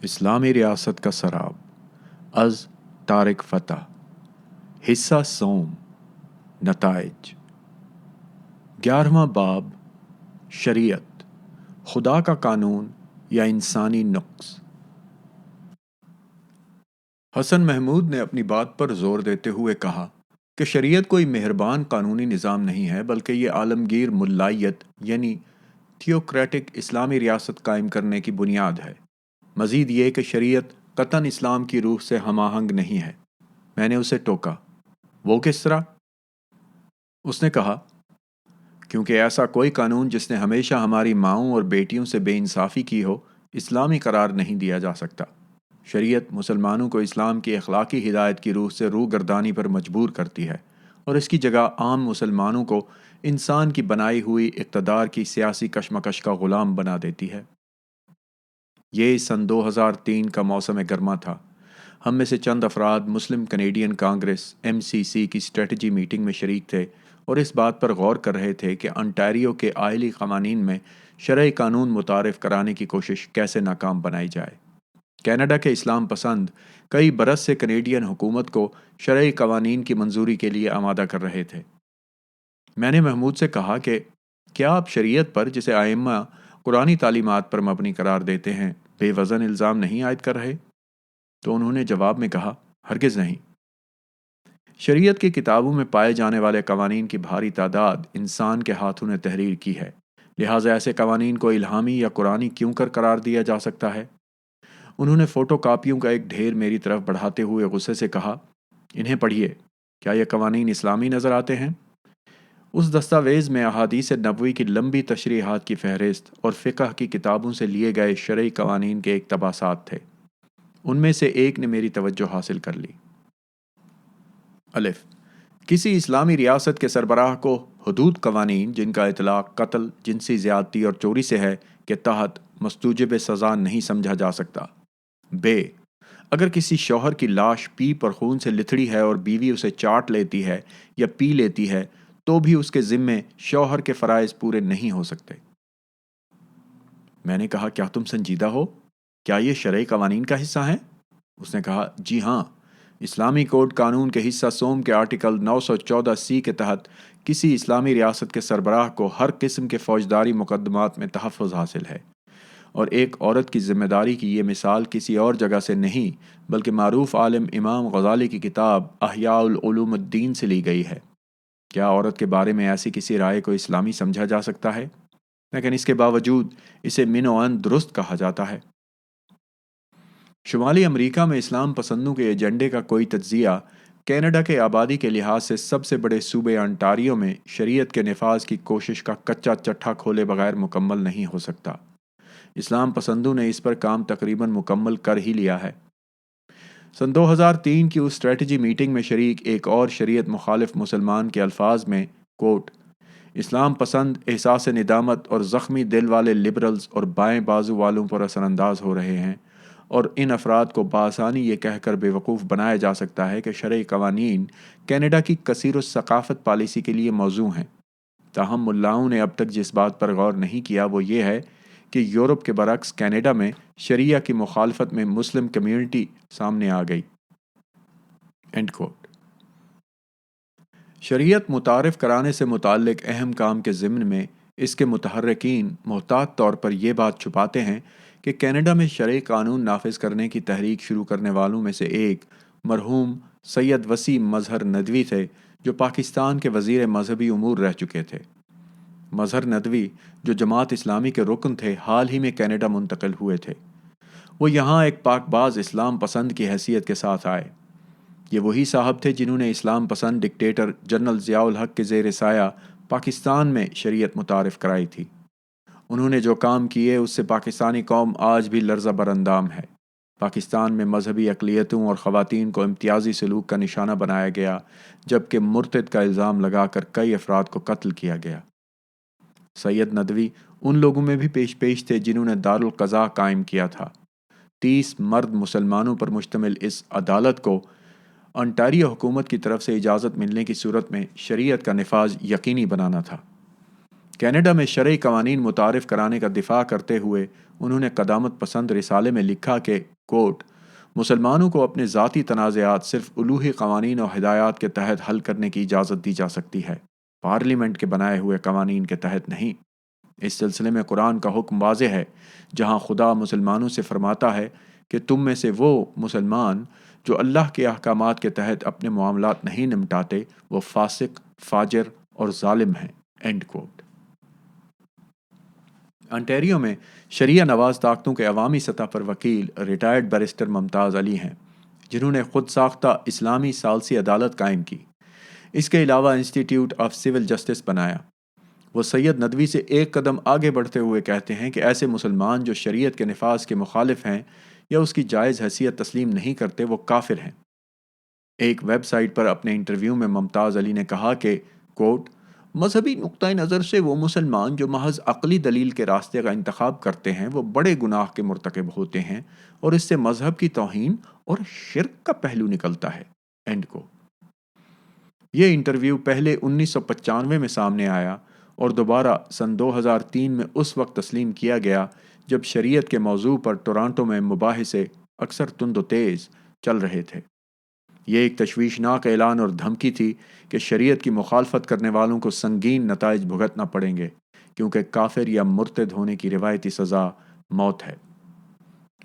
اسلامی ریاست کا سراب از طارق فتح. حصہ سوم. نتائج. 11واں باب. شریعت، خدا کا قانون یا انسانی نقص. حسن محمود نے اپنی بات پر زور دیتے ہوئے کہا کہ شریعت کوئی مہربان قانونی نظام نہیں ہے، بلکہ یہ عالمگیر ملائیت یعنی تھیوکریٹک اسلامی ریاست قائم کرنے کی بنیاد ہے. مزید یہ کہ شریعت قطعاً اسلام کی روح سے ہم آہنگ نہیں ہے. میں نے اسے ٹوکا. وہ کس طرح؟ اس نے کہا کیونکہ ایسا کوئی قانون جس نے ہمیشہ ہماری ماؤں اور بیٹیوں سے بے انصافی کی ہو اسلامی قرار نہیں دیا جا سکتا. شریعت مسلمانوں کو اسلام کی اخلاقی ہدایت کی روح سے روح گردانی پر مجبور کرتی ہے اور اس کی جگہ عام مسلمانوں کو انسان کی بنائی ہوئی اقتدار کی سیاسی کشمکش کا غلام بنا دیتی ہے. یہ سن 2003 کا موسم گرما تھا. ہم میں سے چند افراد مسلم کینیڈین کانگریس MCC کی اسٹریٹجی میٹنگ میں شریک تھے اور اس بات پر غور کر رہے تھے کہ انٹاریو کے آئلی قوانین میں شرعی قانون متعارف کرانے کی کوشش کیسے ناکام بنائی جائے. کینیڈا کے اسلام پسند کئی برس سے کینیڈین حکومت کو شرعی قوانین کی منظوری کے لیے آمادہ کر رہے تھے. میں نے محمود سے کہا کہ کیا آپ شریعت پر، جسے ائمہ قرآنی تعلیمات پر مبنی قرار دیتے ہیں، بے وزن الزام نہیں عائد کر رہے؟ تو انہوں نے جواب میں کہا ہرگز نہیں. شریعت کی کتابوں میں پائے جانے والے قوانین کی بھاری تعداد انسان کے ہاتھوں نے تحریر کی ہے، لہٰذا ایسے قوانین کو الہامی یا قرآنی کیوں کر قرار دیا جا سکتا ہے؟ انہوں نے فوٹو کاپیوں کا ایک ڈھیر میری طرف بڑھاتے ہوئے غصے سے کہا انہیں پڑھیے، کیا یہ قوانین اسلامی نظر آتے ہیں؟ اس دستاویز میں احادیث نبوی کی لمبی تشریحات کی فہرست اور فقہ کی کتابوں سے لیے گئے شرعی قوانین کے اقتباسات تھے. ان میں سے ایک نے میری توجہ حاصل کر لی. الف. کسی اسلامی ریاست کے سربراہ کو حدود قوانین جن کا اطلاق قتل، جنسی زیادتی اور چوری سے ہے کے تحت مستوجب سزا نہیں سمجھا جا سکتا. ب. اگر کسی شوہر کی لاش پیپ اور خون سے لتھڑی ہے اور بیوی اسے چاٹ لیتی ہے یا پی لیتی ہے تو بھی اس کے ذمے شوہر کے فرائض پورے نہیں ہو سکتے. میں نے کہا کیا تم سنجیدہ ہو؟ کیا یہ شرعی قوانین کا حصہ ہیں؟ اس نے کہا جی ہاں. اسلامی کوڈ قانون کے حصہ سوم کے آرٹیکل 914C کے تحت کسی اسلامی ریاست کے سربراہ کو ہر قسم کے فوجداری مقدمات میں تحفظ حاصل ہے، اور ایک عورت کی ذمہ داری کی یہ مثال کسی اور جگہ سے نہیں بلکہ معروف عالم امام غزالی کی کتاب احیاء العلوم الدین سے لی گئی ہے. کیا عورت کے بارے میں ایسی کسی رائے کو اسلامی سمجھا جا سکتا ہے؟ لیکن اس کے باوجود اسے من و عن درست کہا جاتا ہے. شمالی امریکہ میں اسلام پسندوں کے ایجنڈے کا کوئی تجزیہ کینیڈا کے آبادی کے لحاظ سے سب سے بڑے صوبے انٹاریو میں شریعت کے نفاذ کی کوشش کا کچا چٹھا کھولے بغیر مکمل نہیں ہو سکتا. اسلام پسندوں نے اس پر کام تقریباً مکمل کر ہی لیا ہے. سن 2003 کی اس اسٹریٹجی میٹنگ میں شریک ایک اور شریعت مخالف مسلمان کے الفاظ میں کوٹ اسلام پسند احساس ندامت اور زخمی دل والے لبرلز اور بائیں بازو والوں پر اثر انداز ہو رہے ہیں، اور ان افراد کو بآسانی یہ کہہ کر بیوقوف بنایا جا سکتا ہے کہ شرعی قوانین کینیڈا کی کثیر الثقافت پالیسی کے لیے موزوں ہیں. تاہم ملاؤں نے اب تک جس بات پر غور نہیں کیا وہ یہ ہے کہ یورپ کے برعکس کینیڈا میں شریعہ کی مخالفت میں مسلم کمیونٹی سامنے آ گئی. End quote. شریعت متعارف کرانے سے متعلق اہم کام کے ضمن میں اس کے متحرکین محتاط طور پر یہ بات چھپاتے ہیں کہ کینیڈا میں شرعی قانون نافذ کرنے کی تحریک شروع کرنے والوں میں سے ایک مرحوم سید وسیم مظہر ندوی تھے، جو پاکستان کے وزیر مذہبی امور رہ چکے تھے. مظہر ندوی جو جماعت اسلامی کے رکن تھے، حال ہی میں کینیڈا منتقل ہوئے تھے. وہ یہاں ایک پاک باز اسلام پسند کی حیثیت کے ساتھ آئے. یہ وہی صاحب تھے جنہوں نے اسلام پسند ڈکٹیٹر جنرل ضیاء الحق کے زیر سایہ پاکستان میں شریعت متعارف کرائی تھی. انہوں نے جو کام کیے اس سے پاکستانی قوم آج بھی لرزہ براندام ہے. پاکستان میں مذہبی اقلیتوں اور خواتین کو امتیازی سلوک کا نشانہ بنایا گیا، جبکہ مرتد کا الزام لگا کر کئی افراد کو قتل کیا گیا. سید ندوی ان لوگوں میں بھی پیش تھے جنہوں نے دارالقضاء قائم کیا تھا. 30 مرد مسلمانوں پر مشتمل اس عدالت کو انٹاریو حکومت کی طرف سے اجازت ملنے کی صورت میں شریعت کا نفاذ یقینی بنانا تھا. کینیڈا میں شرعی قوانین متعارف کرانے کا دفاع کرتے ہوئے انہوں نے قدامت پسند رسالے میں لکھا کہ کوٹ مسلمانوں کو اپنے ذاتی تنازعات صرف الوہی قوانین اور ہدایات کے تحت حل کرنے کی اجازت دی جا سکتی ہے، پارلیمنٹ کے بنائے ہوئے قوانین کے تحت نہیں۔ اس سلسلے میں قرآن کا حکم واضح ہے، جہاں خدا مسلمانوں سے فرماتا ہے کہ تم میں سے وہ مسلمان جو اللہ کے احکامات کے تحت اپنے معاملات نہیں نمٹاتے وہ فاسق، فاجر اور ظالم ہیں۔ اینڈ کوٹ۔ انٹیریو میں شریعہ نواز طاقتوں کے عوامی سطح پر وکیل ریٹائرڈ بیرسٹر ممتاز علی ہیں، جنہوں نے خود ساختہ اسلامی ثالثی عدالت قائم کی۔ اس کے علاوہ انسٹیٹیوٹ آف سول جسٹس بنایا۔ وہ سید ندوی سے ایک قدم آگے بڑھتے ہوئے کہتے ہیں کہ ایسے مسلمان جو شریعت کے نفاذ کے مخالف ہیں یا اس کی جائز حیثیت تسلیم نہیں کرتے وہ کافر ہیں۔ ایک ویب سائٹ پر اپنے انٹرویو میں ممتاز علی نے کہا کہ کوٹ مذہبی نقطہ نظر سے وہ مسلمان جو محض عقلی دلیل کے راستے کا انتخاب کرتے ہیں وہ بڑے گناہ کے مرتکب ہوتے ہیں اور اس سے مذہب کی توہین اور شرک کا پہلو نکلتا ہے۔ اینڈ کو یہ انٹرویو پہلے 1995 میں سامنے آیا اور دوبارہ سن 2003 میں اس وقت تسلیم کیا گیا جب شریعت کے موضوع پر ٹورانٹو میں مباحثے اکثر تند و تیز چل رہے تھے۔ یہ ایک تشویشناک اعلان اور دھمکی تھی کہ شریعت کی مخالفت کرنے والوں کو سنگین نتائج بھگتنا پڑیں گے، کیونکہ کافر یا مرتد ہونے کی روایتی سزا موت ہے۔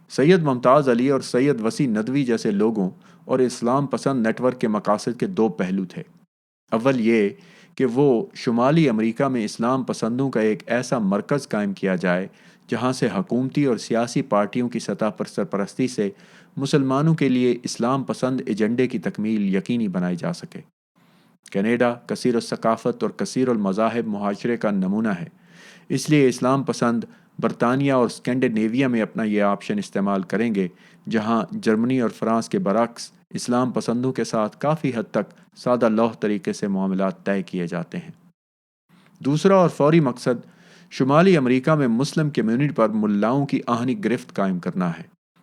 سید ممتاز علی اور سید وسیع ندوی جیسے لوگوں اور اسلام پسند نیٹ ورک کے مقاصد کے دو پہلو تھے۔ اول یہ کہ وہ شمالی امریکہ میں اسلام پسندوں کا ایک ایسا مرکز قائم کیا جائے جہاں سے حکومتی اور سیاسی پارٹیوں کی سطح پر سرپرستی سے مسلمانوں کے لیے اسلام پسند ایجنڈے کی تکمیل یقینی بنائی جا سکے۔ کینیڈا کثیر الثقافت اور کثیر المذاہب معاشرے کا نمونہ ہے، اس لیے اسلام پسند برطانیہ اور اسکینڈینیویا میں اپنا یہ آپشن استعمال کریں گے، جہاں جرمنی اور فرانس کے برعکس اسلام پسندوں کے ساتھ کافی حد تک سادہ لوح طریقے سے معاملات طے کیے جاتے ہیں۔ دوسرا اور فوری مقصد شمالی امریکہ میں مسلم کمیونٹی پر ملاؤں کی آہنی گرفت قائم کرنا ہے،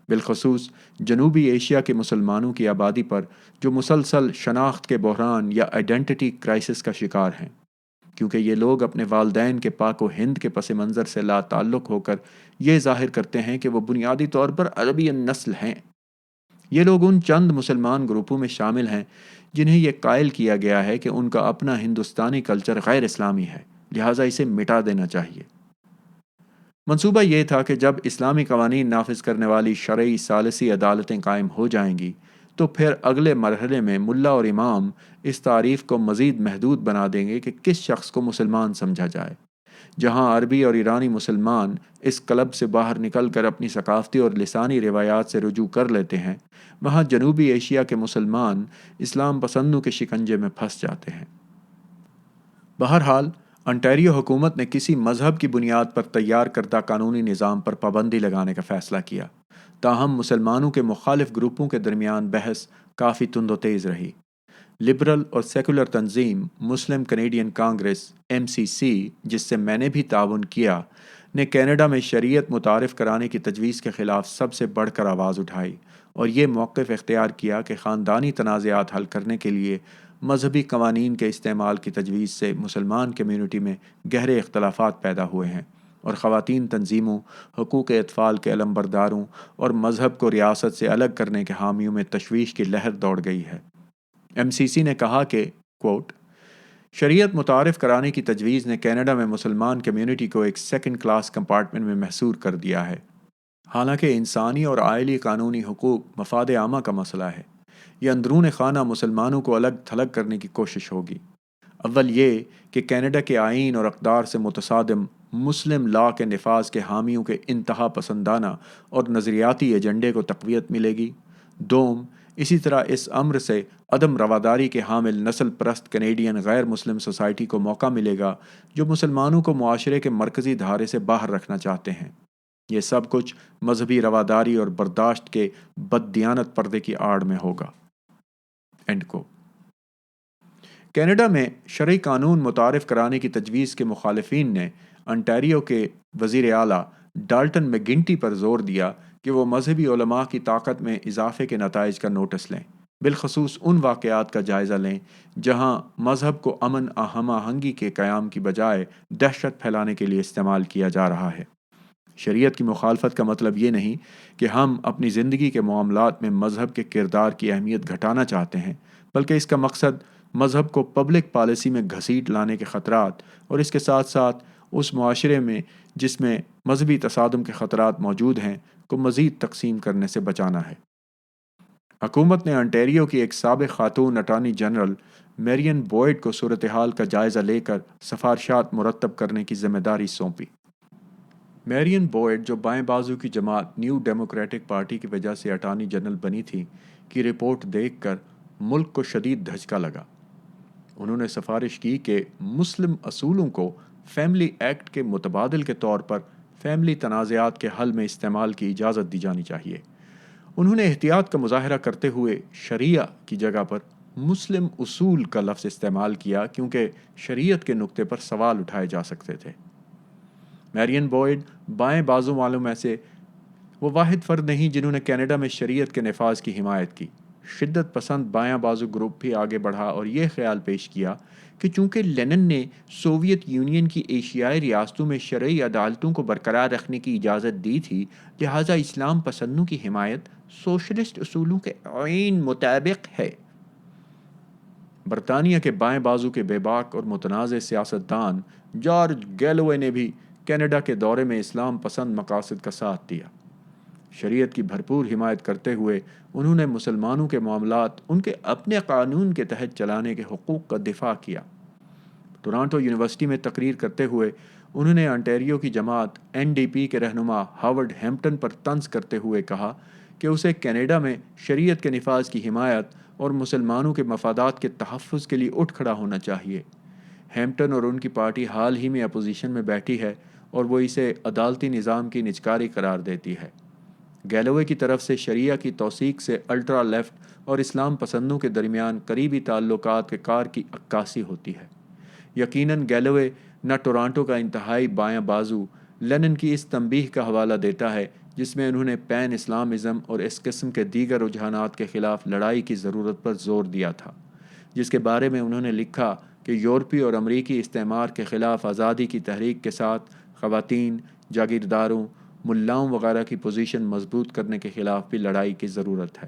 بالخصوص جنوبی ایشیا کے مسلمانوں کی آبادی پر جو مسلسل شناخت کے بحران یا آئیڈینٹی کرائسس کا شکار ہیں، کیونکہ یہ لوگ اپنے والدین کے پاک و ہند کے پس منظر سے لا تعلق ہو کر یہ ظاہر کرتے ہیں کہ وہ بنیادی طور پر عربی نسل ہیں۔ یہ لوگ ان چند مسلمان گروپوں میں شامل ہیں جنہیں یہ قائل کیا گیا ہے کہ ان کا اپنا ہندوستانی کلچر غیر اسلامی ہے، لہٰذا اسے مٹا دینا چاہیے۔ منصوبہ یہ تھا کہ جب اسلامی قوانین نافذ کرنے والی شرعی ثالثی عدالتیں قائم ہو جائیں گی تو پھر اگلے مرحلے میں ملا اور امام اس تعریف کو مزید محدود بنا دیں گے کہ کس شخص کو مسلمان سمجھا جائے۔ جہاں عربی اور ایرانی مسلمان اس کلب سے باہر نکل کر اپنی ثقافتی اور لسانی روایات سے رجوع کر لیتے ہیں، وہاں جنوبی ایشیا کے مسلمان اسلام پسندوں کے شکنجے میں پھنس جاتے ہیں۔ بہرحال انٹیریو حکومت نے کسی مذہب کی بنیاد پر تیار کردہ قانونی نظام پر پابندی لگانے کا فیصلہ کیا، تاہم مسلمانوں کے مخالف گروپوں کے درمیان بحث کافی تند و تیز رہی۔ لبرل اور سیکولر تنظیم مسلم کینیڈین کانگریس MCC، جس سے میں نے بھی تعاون کیا، نے کینیڈا میں شریعت متعارف کرانے کی تجویز کے خلاف سب سے بڑھ کر آواز اٹھائی اور یہ موقف اختیار کیا کہ خاندانی تنازعات حل کرنے کے لیے مذہبی قوانین کے استعمال کی تجویز سے مسلمان کمیونٹی میں گہرے اختلافات پیدا ہوئے ہیں اور خواتین تنظیموں، حقوق اطفال کے علمبرداروں اور مذہب کو ریاست سے الگ کرنے کے حامیوں میں تشویش کی لہر دوڑ گئی ہے۔ MCC نے کہا کہ کوٹ شریعت متعارف کرانے کی تجویز نے کینیڈا میں مسلمان کمیونٹی کو ایک سیکنڈ کلاس کمپارٹمنٹ میں محصور کر دیا ہے، حالانکہ انسانی اور آئلی قانونی حقوق مفاد عامہ کا مسئلہ ہے۔ یہ اندرون خانہ مسلمانوں کو الگ تھلگ کرنے کی کوشش ہوگی۔ اول یہ کہ کینیڈا کے آئین اور اقدار سے متصادم مسلم لا کے نفاذ کے حامیوں کے انتہا پسندانہ اور نظریاتی ایجنڈے کو تقویت ملے گی۔ دوم، اسی طرح اس امر سے عدم رواداری کے حامل نسل پرست کینیڈین غیر مسلم سوسائٹی کو موقع ملے گا جو مسلمانوں کو معاشرے کے مرکزی دھارے سے باہر رکھنا چاہتے ہیں۔ یہ سب کچھ مذہبی رواداری اور برداشت کے بددیانت پردے کی آڑ میں ہوگا۔ اینڈ کو کینیڈا میں شرعی قانون متعارف کرانے کی تجویز کے مخالفین نے انٹیریو کے وزیر اعلیٰ ڈالٹن میگنٹی پر زور دیا کہ وہ مذہبی علماء کی طاقت میں اضافے کے نتائج کا نوٹس لیں، بالخصوص ان واقعات کا جائزہ لیں جہاں مذہب کو امن ہم آہنگی کے قیام کی بجائے دہشت پھیلانے کے لیے استعمال کیا جا رہا ہے۔ شریعت کی مخالفت کا مطلب یہ نہیں کہ ہم اپنی زندگی کے معاملات میں مذہب کے کردار کی اہمیت گھٹانا چاہتے ہیں، بلکہ اس کا مقصد مذہب کو پبلک پالیسی میں گھسیٹ لانے کے خطرات اور اس کے ساتھ ساتھ اس معاشرے میں جس میں مذہبی تصادم کے خطرات موجود ہیں کو مزید تقسیم کرنے سے بچانا ہے۔ حکومت نے انٹیریو کی ایک سابق خاتون اٹارنی جنرل میرین بوئڈ کو صورتحال کا جائزہ لے کر سفارشات مرتب کرنے کی ذمہ داری سونپی۔ میرین بوئڈ، جو بائیں بازو کی جماعت نیو ڈیموکریٹک پارٹی کی وجہ سے اٹارنی جنرل بنی تھی، کی رپورٹ دیکھ کر ملک کو شدید دھچکا لگا۔ انہوں نے سفارش کی کہ مسلم اصولوں کو فیملی ایکٹ کے متبادل کے طور پر فیملی تنازعات کے حل میں استعمال کی اجازت دی جانی چاہیے۔ انہوں نے احتیاط کا مظاہرہ کرتے ہوئے شریعہ کی جگہ پر مسلم اصول کا لفظ استعمال کیا، کیونکہ شریعت کے نقطے پر سوال اٹھائے جا سکتے تھے۔ میرین بوئڈ بائیں بازو والوں میں سے وہ واحد فرد نہیں جنہوں نے کینیڈا میں شریعت کے نفاذ کی حمایت کی۔ شدت پسند بایاں بازو گروپ بھی آگے بڑھا اور یہ خیال پیش کیا کہ چونکہ لینن نے سوویت یونین کی ایشیائی ریاستوں میں شرعی عدالتوں کو برقرار رکھنے کی اجازت دی تھی، لہٰذا اسلام پسندوں کی حمایت سوشلسٹ اصولوں کے عین مطابق ہے۔ برطانیہ کے بائیں بازو کے بے باک اور متنازع سیاستدان جارج گیلوے نے بھی کینیڈا کے دورے میں اسلام پسند مقاصد کا ساتھ دیا۔ شریعت کی بھرپور حمایت کرتے ہوئے انہوں نے مسلمانوں کے معاملات ان کے اپنے قانون کے تحت چلانے کے حقوق کا دفاع کیا۔ ٹورانٹو یونیورسٹی میں تقریر کرتے ہوئے انہوں نے انٹیریو کی جماعت NDP کے رہنما ہاورڈ ہیمپٹن پر طنز کرتے ہوئے کہا کہ اسے کینیڈا میں شریعت کے نفاذ کی حمایت اور مسلمانوں کے مفادات کے تحفظ کے لیے اٹھ کھڑا ہونا چاہیے۔ ہیمپٹن اور ان کی پارٹی حال ہی میں اپوزیشن میں بیٹھی ہے اور وہ اسے عدالتی نظام کی نجکاری قرار دیتی ہے۔ گیلوے کی طرف سے شریعہ کی توثیق سے الٹرا لیفٹ اور اسلام پسندوں کے درمیان قریبی تعلقات کے کار کی عکاسی ہوتی ہے۔ یقیناً گیلوے نہ ٹورانٹو کا انتہائی بایاں بازو لینن کی اس تنبیہ کا حوالہ دیتا ہے جس میں انہوں نے پین اسلامزم اور اس قسم کے دیگر رجحانات کے خلاف لڑائی کی ضرورت پر زور دیا تھا، جس کے بارے میں انہوں نے لکھا کہ یورپی اور امریکی استعمار کے خلاف آزادی کی تحریک کے ساتھ خواتین، جاگیرداروں، ملاؤں وغیرہ کی پوزیشن مضبوط کرنے کے خلاف بھی لڑائی کی ضرورت ہے۔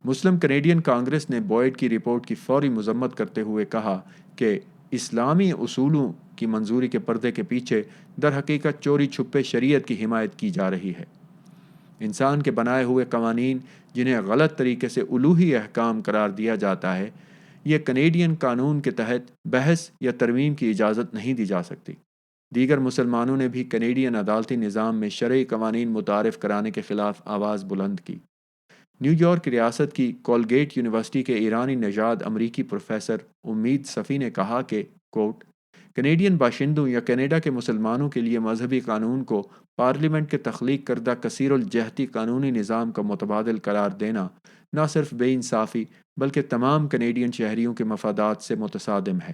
مسلم کینیڈین کانگریس نے بوئڈ کی رپورٹ کی فوری مذمت کرتے ہوئے کہا کہ اسلامی اصولوں کی منظوری کے پردے کے پیچھے در حقیقت چوری چھپے شریعت کی حمایت کی جا رہی ہے۔ انسان کے بنائے ہوئے قوانین جنہیں غلط طریقے سے الوہی احکام قرار دیا جاتا ہے، یہ کینیڈین قانون کے تحت بحث یا ترمیم کی اجازت نہیں دی جا سکتی۔ دیگر مسلمانوں نے بھی کینیڈین عدالتی نظام میں شرعی قوانین متعارف کرانے کے خلاف آواز بلند کی۔ نیو یارک ریاست کی کولگیٹ یونیورسٹی کے ایرانی نژاد امریکی پروفیسر امید صفی نے کہا کہ کوٹ کینیڈین باشندوں یا کینیڈا کے مسلمانوں کے لیے مذہبی قانون کو پارلیمنٹ کے تخلیق کردہ کثیر الجہتی قانونی نظام کا متبادل قرار دینا نہ صرف بے انصافی بلکہ تمام کینیڈین شہریوں کے مفادات سے متصادم ہے۔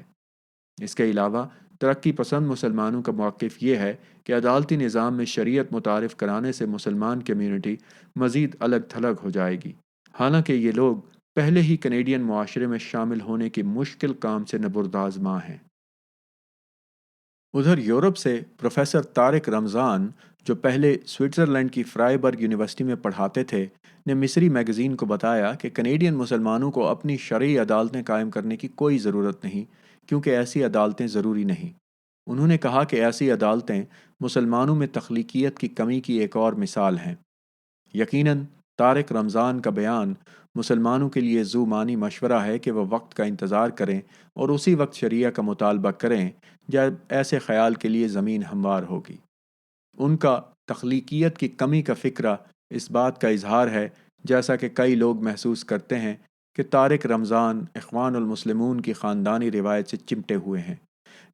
اس کے علاوہ ترقی پسند مسلمانوں کا موقف یہ ہے کہ عدالتی نظام میں شریعت متعارف کرانے سے مسلمان کمیونٹی مزید الگ تھلگ ہو جائے گی، حالانکہ یہ لوگ پہلے ہی کینیڈین معاشرے میں شامل ہونے کی مشکل کام سے نبردآزما ہیں۔ ادھر یورپ سے پروفیسر طارق رمضان، جو پہلے سوئٹزرلینڈ کی فرائبرگ یونیورسٹی میں پڑھاتے تھے، نے مصری میگزین کو بتایا کہ کینیڈین مسلمانوں کو اپنی شرعی عدالتیں قائم کرنے کی کوئی ضرورت نہیں، کیونکہ ایسی عدالتیں ضروری نہیں۔ انہوں نے کہا کہ ایسی عدالتیں مسلمانوں میں تخلیقیت کی کمی کی ایک اور مثال ہیں۔ یقیناً طارق رمضان کا بیان مسلمانوں کے لیے ذو معنی مشورہ ہے کہ وہ وقت کا انتظار کریں اور اسی وقت شریعہ کا مطالبہ کریں جب ایسے خیال کے لیے زمین ہموار ہوگی۔ ان کا تخلیقیت کی کمی کا فکرہ اس بات کا اظہار ہے، جیسا کہ کئی لوگ محسوس کرتے ہیں کہ طارق رمضان اخوان المسلمون کی خاندانی روایت سے چمٹے ہوئے ہیں،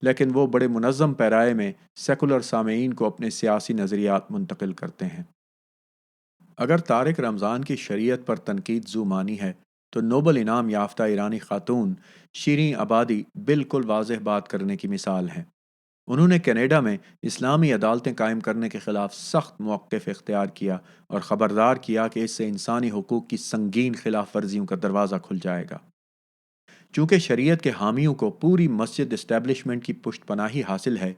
لیکن وہ بڑے منظم پیرائے میں سیکولر سامعین کو اپنے سیاسی نظریات منتقل کرتے ہیں۔ اگر طارق رمضان کی شریعت پر تنقید ذو معنی ہے تو نوبل انعام یافتہ ایرانی خاتون شیریں عبادی بالکل واضح بات کرنے کی مثال ہیں۔ انہوں نے کینیڈا میں اسلامی عدالتیں قائم کرنے کے خلاف سخت موقف اختیار کیا اور خبردار کیا کہ اس سے انسانی حقوق کی سنگین خلاف ورزیوں کا دروازہ کھل جائے گا۔ چونکہ شریعت کے حامیوں کو پوری مسجد اسٹیبلشمنٹ کی پشت پناہی حاصل ہے،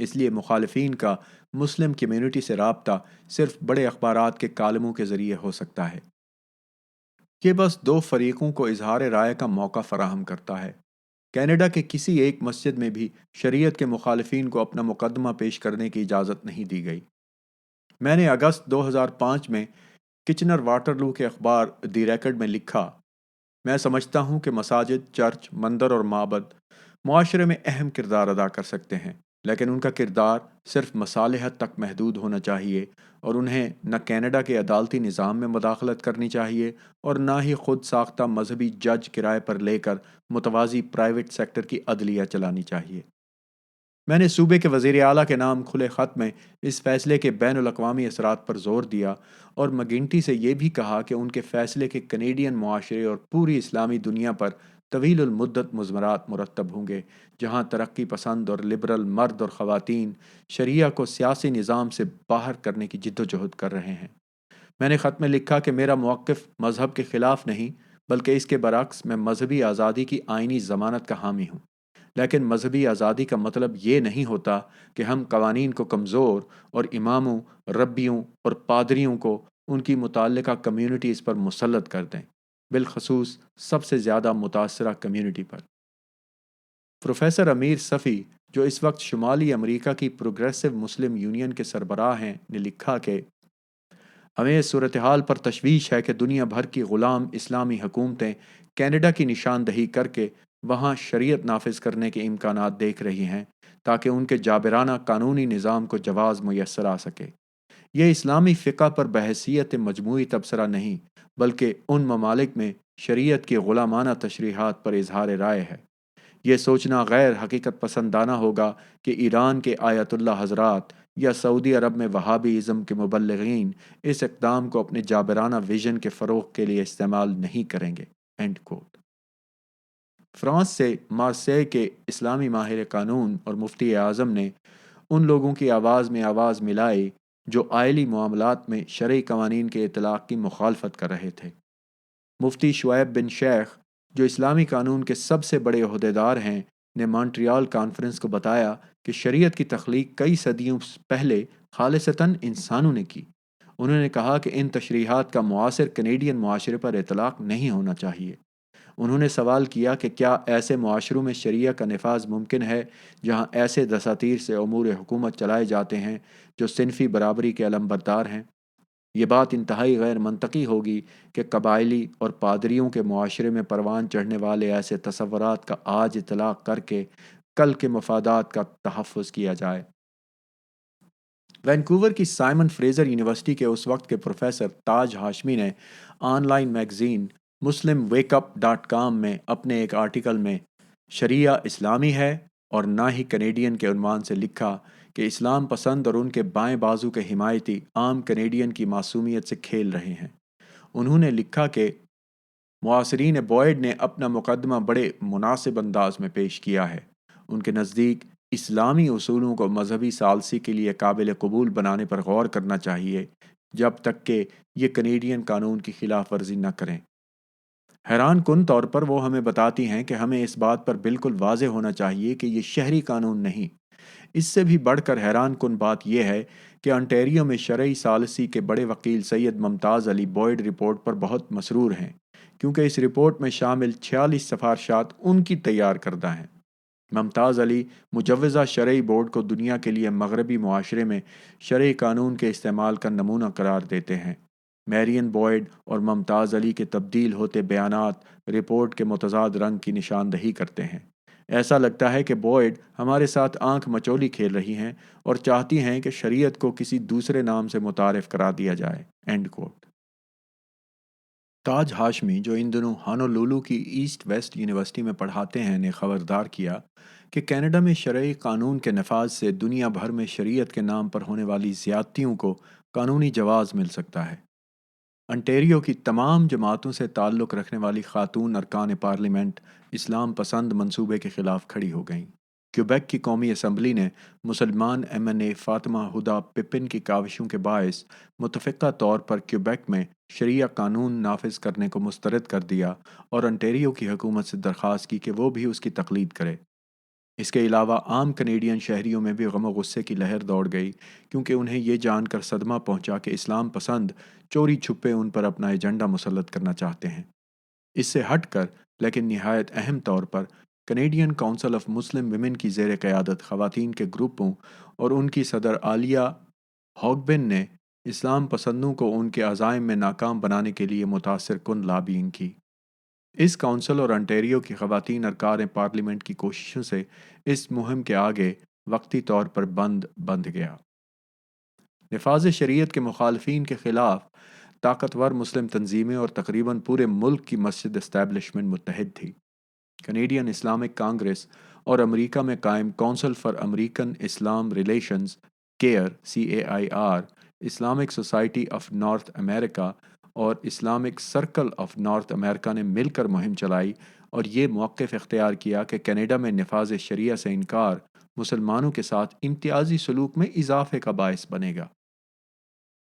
اس لیے مخالفین کا مسلم کمیونٹی سے رابطہ صرف بڑے اخبارات کے کالموں کے ذریعے ہو سکتا ہے۔ یہ بس دو فریقوں کو اظہار رائے کا موقع فراہم کرتا ہے۔ کینیڈا کے کسی ایک مسجد میں بھی شریعت کے مخالفین کو اپنا مقدمہ پیش کرنے کی اجازت نہیں دی گئی۔ میں نے اگست 2005 میں کچنر واٹرلو کے اخبار دی ریکارڈ میں لکھا، میں سمجھتا ہوں کہ مساجد، چرچ، مندر اور معبد معاشرے میں اہم کردار ادا کر سکتے ہیں، لیکن ان کا کردار صرف مصالحت تک محدود ہونا چاہیے اور انہیں نہ کینیڈا کے عدالتی نظام میں مداخلت کرنی چاہیے اور نہ ہی خود ساختہ مذہبی جج کرائے پر لے کر متوازی پرائیویٹ سیکٹر کی عدلیہ چلانی چاہیے۔ میں نے صوبے کے وزیر اعلیٰ کے نام کھلے خط میں اس فیصلے کے بین الاقوامی اثرات پر زور دیا اور مگنٹی سے یہ بھی کہا کہ ان کے فیصلے کے کنیڈین معاشرے اور پوری اسلامی دنیا پر طویل المدت مضمرات مرتب ہوں گے، جہاں ترقی پسند اور لبرل مرد اور خواتین شریعہ کو سیاسی نظام سے باہر کرنے کی جدوجہد کر رہے ہیں۔ میں نے خط میں لکھا کہ میرا موقف مذہب کے خلاف نہیں، بلکہ اس کے برعکس میں مذہبی آزادی کی آئینی ضمانت کا حامی ہوں، لیکن مذہبی آزادی کا مطلب یہ نہیں ہوتا کہ ہم قوانین کو کمزور اور اماموں، ربیوں اور پادریوں کو ان کی متعلقہ کمیونٹیز پر مسلط کر دیں، بالخصوص سب سے زیادہ متاثرہ کمیونٹی پر۔ پروفیسر امیر صفی، جو اس وقت شمالی امریکہ کی پروگریسو مسلم یونین کے سربراہ ہیں، نے لکھا کہ ہمیں اس صورتحال پر تشویش ہے کہ دنیا بھر کی غلام اسلامی حکومتیں کینیڈا کی نشاندہی کر کے وہاں شریعت نافذ کرنے کے امکانات دیکھ رہی ہیں تاکہ ان کے جابرانہ قانونی نظام کو جواز میسر آ سکے۔ یہ اسلامی فقہ پر بحیثیت مجموعی تبصرہ نہیں، بلکہ ان ممالک میں شریعت کی غلامانہ تشریحات پر اظہار رائے ہے۔ یہ سوچنا غیر حقیقت پسندانہ ہوگا کہ ایران کے آیت اللہ حضرات یا سعودی عرب میں وہابی ازم کے مبلغین اس اقدام کو اپنے جابرانہ ویژن کے فروغ کے لیے استعمال نہیں کریں گے۔ And quote. فرانس سے مارسی کے اسلامی ماہر قانون اور مفتی اعظم نے ان لوگوں کی آواز میں آواز ملائی جو آئلی معاملات میں شرعی قوانین کے اطلاق کی مخالفت کر رہے تھے۔ مفتی شعیب بن شیخ، جو اسلامی قانون کے سب سے بڑے عہدیدار ہیں، نے مونٹریال کانفرنس کو بتایا کہ شریعت کی تخلیق کئی صدیوں پہلے خالصتاً انسانوں نے کی۔ انہوں نے کہا کہ ان تشریحات کا معاصر کینیڈین معاشرے پر اطلاق نہیں ہونا چاہیے۔ انہوں نے سوال کیا کہ کیا ایسے معاشروں میں شریعہ کا نفاذ ممکن ہے جہاں ایسے دساتیر سے امور حکومت چلائے جاتے ہیں جو صنفی برابری کے علمبردار ہیں؟ یہ بات انتہائی غیر منطقی ہوگی کہ قبائلی اور پادریوں کے معاشرے میں پروان چڑھنے والے ایسے تصورات کا آج اطلاق کر کے کل کے مفادات کا تحفظ کیا جائے۔ وینکوور کی سائمن فریزر یونیورسٹی کے اس وقت کے پروفیسر تاج ہاشمی نے on line magazine Muslim wake up .com میں اپنے ایک آرٹیکل میں شریعہ اسلامی ہے اور نہ ہی کینیڈین کے عنوان سے لکھا کہ اسلام پسند اور ان کے بائیں بازو کے حمایتی عام کینیڈین کی معصومیت سے کھیل رہے ہیں۔ انہوں نے لکھا کہ معاصرین بوائڈ نے اپنا مقدمہ بڑے مناسب انداز میں پیش کیا ہے۔ ان کے نزدیک اسلامی اصولوں کو مذہبی ثالثی کے لیے قابل قبول بنانے پر غور کرنا چاہیے جب تک کہ یہ کینیڈین قانون کی خلاف ورزی نہ کریں۔ حیران کن طور پر وہ ہمیں بتاتی ہیں کہ ہمیں اس بات پر بالکل واضح ہونا چاہیے کہ یہ شہری قانون نہیں۔ اس سے بھی بڑھ کر حیران کن بات یہ ہے کہ انٹیریو میں شرعی ثالثی کے بڑے وکیل سید ممتاز علی بوائڈ رپورٹ پر بہت مسرور ہیں، کیونکہ اس رپورٹ میں شامل 46 سفارشات ان کی تیار کردہ ہیں۔ ممتاز علی مجوزہ شرعی بورڈ کو دنیا کے لیے مغربی معاشرے میں شرعی قانون کے استعمال کا نمونہ قرار دیتے ہیں۔ میرین بوائڈ اور ممتاز علی کے تبدیل ہوتے بیانات رپورٹ کے متضاد رنگ کی نشاندہی کرتے ہیں۔ ایسا لگتا ہے کہ بوائڈ ہمارے ساتھ آنکھ مچولی کھیل رہی ہیں اور چاہتی ہیں کہ شریعت کو کسی دوسرے نام سے متعارف کرا دیا جائے۔ اینڈ کوٹ۔ تاج ہاشمی، جو ان دنوں ہانولولو کی ایسٹ ویسٹ یونیورسٹی میں پڑھاتے ہیں، نے خبردار کیا کہ کینیڈا میں شرعی قانون کے نفاذ سے دنیا بھر میں شریعت کے نام پر ہونے والی زیادتیوں کو قانونی جواز مل سکتا ہے۔ انٹیریو کی تمام جماعتوں سے تعلق رکھنے والی خاتون ارکان پارلیمنٹ اسلام پسند منصوبے کے خلاف کھڑی ہو گئیں۔ کیوبیک کی قومی اسمبلی نے مسلمان ایم این اے فاطمہ ہدا پپن کی کاوشوں کے باعث متفقہ طور پر کیوبیک میں شریعہ قانون نافذ کرنے کو مسترد کر دیا اور انٹیریو کی حکومت سے درخواست کی کہ وہ بھی اس کی تقلید کرے۔ اس کے علاوہ عام کنیڈین شہریوں میں بھی غم و غصے کی لہر دوڑ گئی، کیونکہ انہیں یہ جان کر صدمہ پہنچا کہ اسلام پسند چوری چھپے ان پر اپنا ایجنڈا مسلط کرنا چاہتے ہیں۔ اس سے ہٹ کر لیکن نہایت اہم طور پر Canadian Council of Muslim Women کی زیر قیادت خواتین کے گروپوں اور ان کی صدر عالیہ ہاگبن نے اسلام پسندوں کو ان کے عزائم میں ناکام بنانے کے لیے متاثر کن لابینگ کی۔ اس کونسل اور انٹیریو کی خواتین ارکان پارلیمنٹ کی کوششوں سے اس مہم کے آگے وقتی طور پر بند گیا۔ نفاذ شریعت کے مخالفین کے خلاف طاقتور مسلم تنظیمیں اور تقریباً پورے ملک کی مسجد اسٹیبلشمنٹ متحد تھی۔ کینیڈین اسلامک کانگریس اور امریکہ میں قائم Council for American Islam Relations CAIR، Islamic Society of North America اور Islamic Circle of North America نے مل کر مہم چلائی اور یہ موقف اختیار کیا کہ کینیڈا میں نفاذ شریعہ سے انکار مسلمانوں کے ساتھ امتیازی سلوک میں اضافے کا باعث بنے گا۔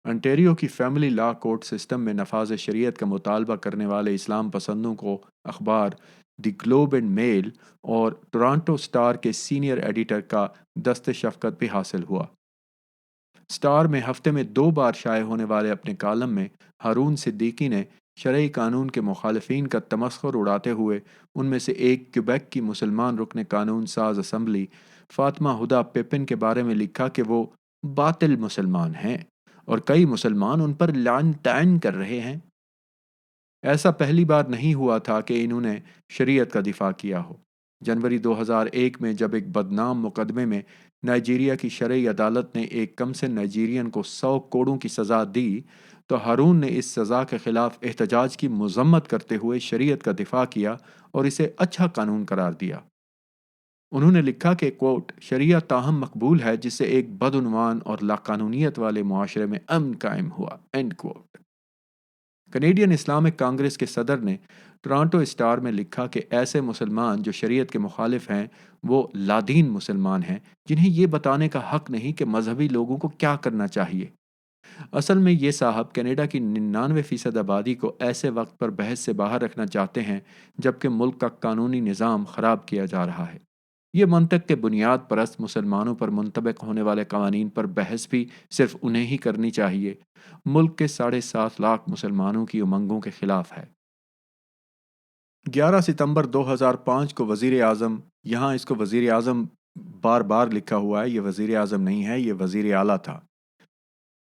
انٹیریو کی فیملی لا کورٹ سسٹم میں نفاذ شریعت کا مطالبہ کرنے والے اسلام پسندوں کو اخبار دی گلوب اینڈ میل اور ٹورانٹو سٹار کے سینئر ایڈیٹر کا دست شفقت بھی حاصل ہوا۔ سٹار میں ہفتے میں 2 بار شائع ہونے والے اپنے کالم میں ہارون صدیقی نے شرعی قانون کے مخالفین کا تمسخر اڑاتے ہوئے ان میں سے ایک کیوبیک کی مسلمان رکن قانون ساز اسمبلی فاطمہ ہدا پیپن کے بارے میں لکھا کہ وہ باطل مسلمان ہیں اور کئی مسلمان ان پر لعن طعن کر رہے ہیں۔ ایسا پہلی بار نہیں ہوا تھا کہ انہوں نے شریعت کا دفاع کیا ہو۔ جنوری 2001 میں جب ایک بدنام مقدمے میں نائجیریا کی شرعی عدالت نے ایک کمسن نائجیرین کو 100 کوڑوں کی سزا دی تو ہارون نے اس سزا کے خلاف احتجاج کی مذمت کرتے ہوئے شریعت کا دفاع کیا اور اسے اچھا قانون قرار دیا۔ انہوں نے لکھا کہ کوٹ شریعہ تاہم مقبول ہے جس سے ایک بدعنوان اور لاقانونیت والے معاشرے میں امن قائم ہوا، end quote. Canadian Islamic Congress کے صدر نے ٹورانٹو اسٹار میں لکھا کہ ایسے مسلمان جو شریعت کے مخالف ہیں وہ لادین مسلمان ہیں جنہیں یہ بتانے کا حق نہیں کہ مذہبی لوگوں کو کیا کرنا چاہیے۔ اصل میں یہ صاحب کینیڈا کی 99% آبادی کو ایسے وقت پر بحث سے باہر رکھنا چاہتے ہیں جبکہ ملک کا قانونی نظام خراب کیا جا رہا ہے۔ یہ منطق کے بنیاد پرست مسلمانوں پر منطبق ہونے والے قوانین پر بحث بھی صرف انہیں ہی کرنی چاہیے۔ ملک کے 7.5 لاکھ مسلمانوں کی امنگوں کے خلاف ہے۔ 11 ستمبر 2005 کو وزیر اعظم، یہاں اس کو وزیر اعظم بار بار لکھا ہوا ہے، یہ وزیر اعظم نہیں ہے، یہ وزیر اعلیٰ تھا۔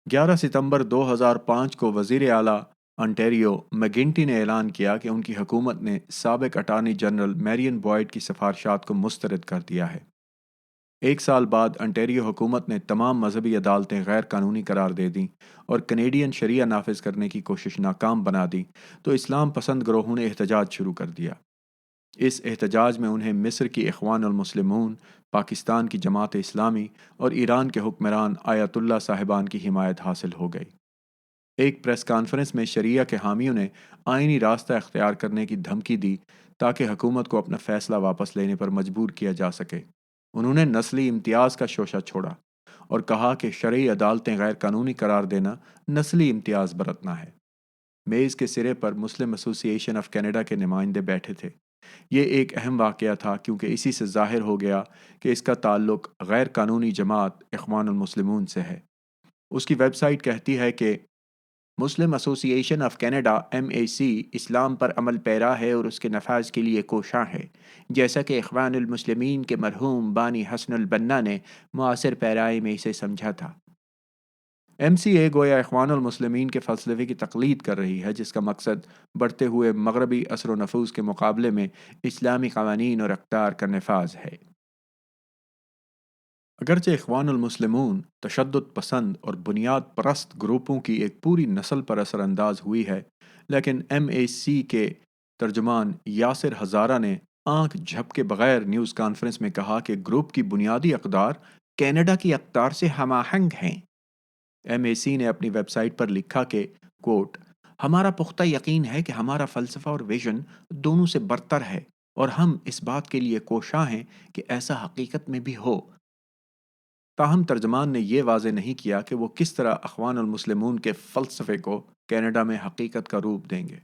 11 ستمبر 2005 کو وزیر اعلیٰ انٹیریو میگنٹی نے اعلان کیا کہ ان کی حکومت نے سابق اٹارنی جنرل میرین بوائڈ کی سفارشات کو مسترد کر دیا ہے۔ 1 سال بعد انٹیریو حکومت نے تمام مذہبی عدالتیں غیر قانونی قرار دے دیں اور کینیڈین شریعہ نافذ کرنے کی کوشش ناکام بنا دی تو اسلام پسند گروہوں نے احتجاج شروع کر دیا۔ اس احتجاج میں انہیں مصر کی اخوان المسلمون، پاکستان کی جماعت اسلامی اور ایران کے حکمران آیت اللہ صاحبان کی حمایت حاصل ہو گئی۔ ایک پریس کانفرنس میں شریعہ کے حامیوں نے آئینی راستہ اختیار کرنے کی دھمکی دی تاکہ حکومت کو اپنا فیصلہ واپس لینے پر مجبور کیا جا سکے۔ انہوں نے نسلی امتیاز کا شوشہ چھوڑا اور کہا کہ شرعی عدالتیں غیر قانونی قرار دینا نسلی امتیاز برتنا ہے۔ میز کے سرے پر مسلم ایسوسی ایشن آف کینیڈا کے نمائندے بیٹھے تھے۔ یہ ایک اہم واقعہ تھا کیونکہ اسی سے ظاہر ہو گیا کہ اس کا تعلق غیر قانونی جماعت اخوان المسلمون سے ہے۔ اس کی ویب سائٹ کہتی ہے کہ مسلم ایسوسی ایشن آف کینیڈا MAC اسلام پر عمل پیرا ہے اور اس کے نفاذ کے لیے کوشاں ہے، جیسا کہ اخوان المسلمین کے مرحوم بانی حسن البنا نے معاصر پیرائی میں اسے سمجھا تھا۔ MCA گویا اخوان المسلمین کے فلسفے کی تقلید کر رہی ہے جس کا مقصد بڑھتے ہوئے مغربی اثر و نفوذ کے مقابلے میں اسلامی قوانین اور اقدار کا نفاذ ہے۔ اگرچہ اخوان المسلمون تشدد پسند اور بنیاد پرست گروپوں کی ایک پوری نسل پر اثر انداز ہوئی ہے، لیکن MAC کے ترجمان یاسر ہزارہ نے آنکھ جھپکے بغیر نیوز کانفرنس میں کہا کہ گروپ کی بنیادی اقدار کینیڈا کی اقدار سے ہم آہنگ ہیں۔ MAC نے اپنی ویب سائٹ پر لکھا کہ کوٹ ہمارا پختہ یقین ہے کہ ہمارا فلسفہ اور ویژن دونوں سے برتر ہے اور ہم اس بات کے لیے کوشاں ہیں کہ ایسا حقیقت میں بھی ہو۔ تاہم ترجمان نے یہ واضح نہیں کیا کہ وہ کس طرح اخوان المسلمون کے فلسفے کو کینیڈا میں حقیقت کا روپ دیں گے۔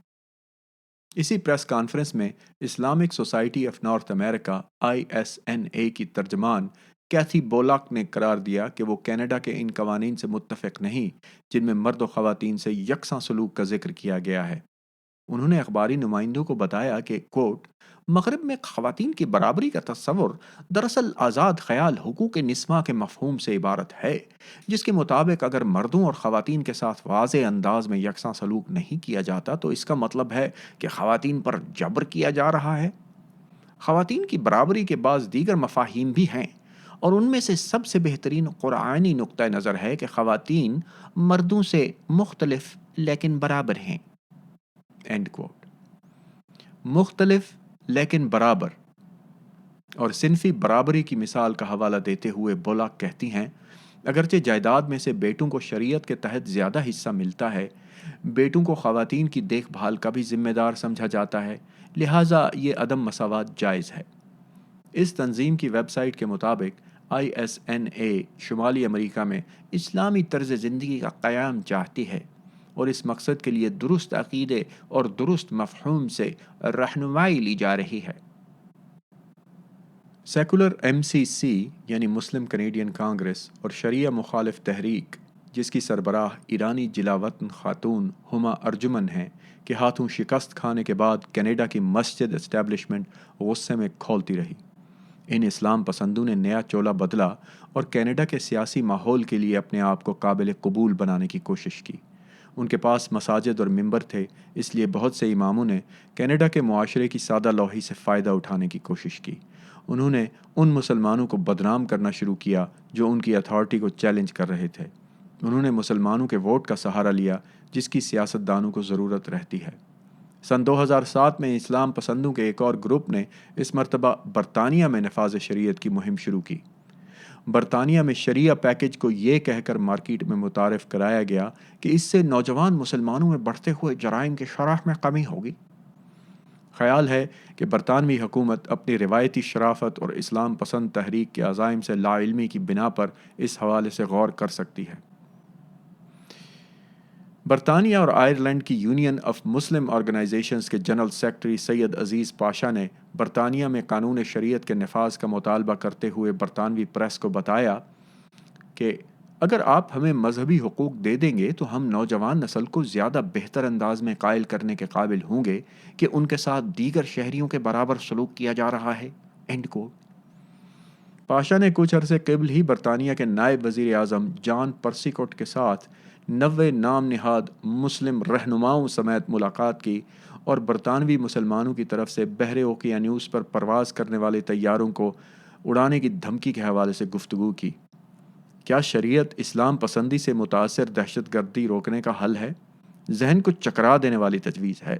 اسی پریس کانفرنس میں Islamic Society of North America ISNA کی ترجمان کیتھی بولاک نے قرار دیا کہ وہ کینیڈا کے ان قوانین سے متفق نہیں جن میں مرد و خواتین سے یکساں سلوک کا ذکر کیا گیا ہے۔ انہوں نے اخباری نمائندوں کو بتایا کہ کوٹ مغرب میں خواتین کی برابری کا تصور دراصل آزاد خیال حقوق نسواں کے مفہوم سے عبارت ہے، جس کے مطابق اگر مردوں اور خواتین کے ساتھ واضح انداز میں یکساں سلوک نہیں کیا جاتا تو اس کا مطلب ہے کہ خواتین پر جبر کیا جا رہا ہے۔ خواتین کی برابری کے بعض دیگر مفاہیم بھی ہیں، اور ان میں سے سب سے بہترین قرآنی نقطہ نظر ہے کہ خواتین مردوں سے مختلف لیکن برابر ہیں۔ End quote. مختلف لیکن برابر اور صنفی برابری کی مثال کا حوالہ دیتے ہوئے بولاک کہتی ہیں، اگرچہ جائیداد میں سے بیٹوں کو شریعت کے تحت زیادہ حصہ ملتا ہے، بیٹوں کو خواتین کی دیکھ بھال کا بھی ذمہ دار سمجھا جاتا ہے، لہٰذا یہ عدم مساوات جائز ہے۔ اس تنظیم کی ویب سائٹ کے مطابق ISNA شمالی امریکہ میں اسلامی طرز زندگی کا قیام چاہتی ہے اور اس مقصد کے لیے درست عقیدے اور درست مفہوم سے رہنمائی لی جا رہی ہے۔ سیکولر MCC یعنی مسلم کینیڈین کانگریس اور شریعہ مخالف تحریک، جس کی سربراہ ایرانی جلاوطن خاتون ہما ارجمن ہیں، کے ہاتھوں شکست کھانے کے بعد کینیڈا کی مسجد اسٹیبلشمنٹ غصے میں کھولتی رہی۔ ان اسلام پسندوں نے نیا چولا بدلا اور کینیڈا کے سیاسی ماحول کے لیے اپنے آپ کو قابل قبول بنانے کی کوشش کی۔ ان کے پاس مساجد اور ممبر تھے، اس لیے بہت سے اماموں نے کینیڈا کے معاشرے کی سادہ لوحی سے فائدہ اٹھانے کی کوشش کی۔ انہوں نے ان مسلمانوں کو بدنام کرنا شروع کیا جو ان کی اتھارٹی کو چیلنج کر رہے تھے۔ انہوں نے مسلمانوں کے ووٹ کا سہارا لیا، جس کی سیاست دانوں کو ضرورت رہتی ہے۔ سن 2007 میں اسلام پسندوں کے ایک اور گروپ نے اس مرتبہ برطانیہ میں نفاذ شریعت کی مہم شروع کی۔ برطانیہ میں شریعہ پیکج کو یہ کہہ کر مارکیٹ میں متعارف کرایا گیا کہ اس سے نوجوان مسلمانوں میں بڑھتے ہوئے جرائم کی شرح میں کمی ہوگی۔ خیال ہے کہ برطانوی حکومت اپنی روایتی شرافت اور اسلام پسند تحریک کے عزائم سے لا علمی کی بنا پر اس حوالے سے غور کر سکتی ہے۔ برطانیہ اور آئرلینڈ کی یونین آف مسلم آرگنائزیشنز کے جنرل سیکرٹری سید عزیز پاشا نے برطانیہ میں قانون شریعت کے نفاذ کا مطالبہ کرتے ہوئے برطانوی پریس کو بتایا کہ اگر آپ ہمیں مذہبی حقوق دے دیں گے تو ہم نوجوان نسل کو زیادہ بہتر انداز میں قائل کرنے کے قابل ہوں گے کہ ان کے ساتھ دیگر شہریوں کے برابر سلوک کیا جا رہا ہے۔ اینڈ کوٹ۔ پاشا نے کچھ عرصے قبل ہی برطانیہ کے نائب وزیر اعظم جان پرسیکوٹ کے ساتھ 90 نام نہاد مسلم رہنماؤں سمیت ملاقات کی اور برطانوی مسلمانوں کی طرف سے بحر اوقیانوس پر پرواز کرنے والے طیاروں کو اڑانے کی دھمکی کے حوالے سے گفتگو کی۔ کیا شریعت اسلام پسندی سے متاثر دہشت گردی روکنے کا حل ہے؟ ذہن کو چکرا دینے والی تجویز ہے۔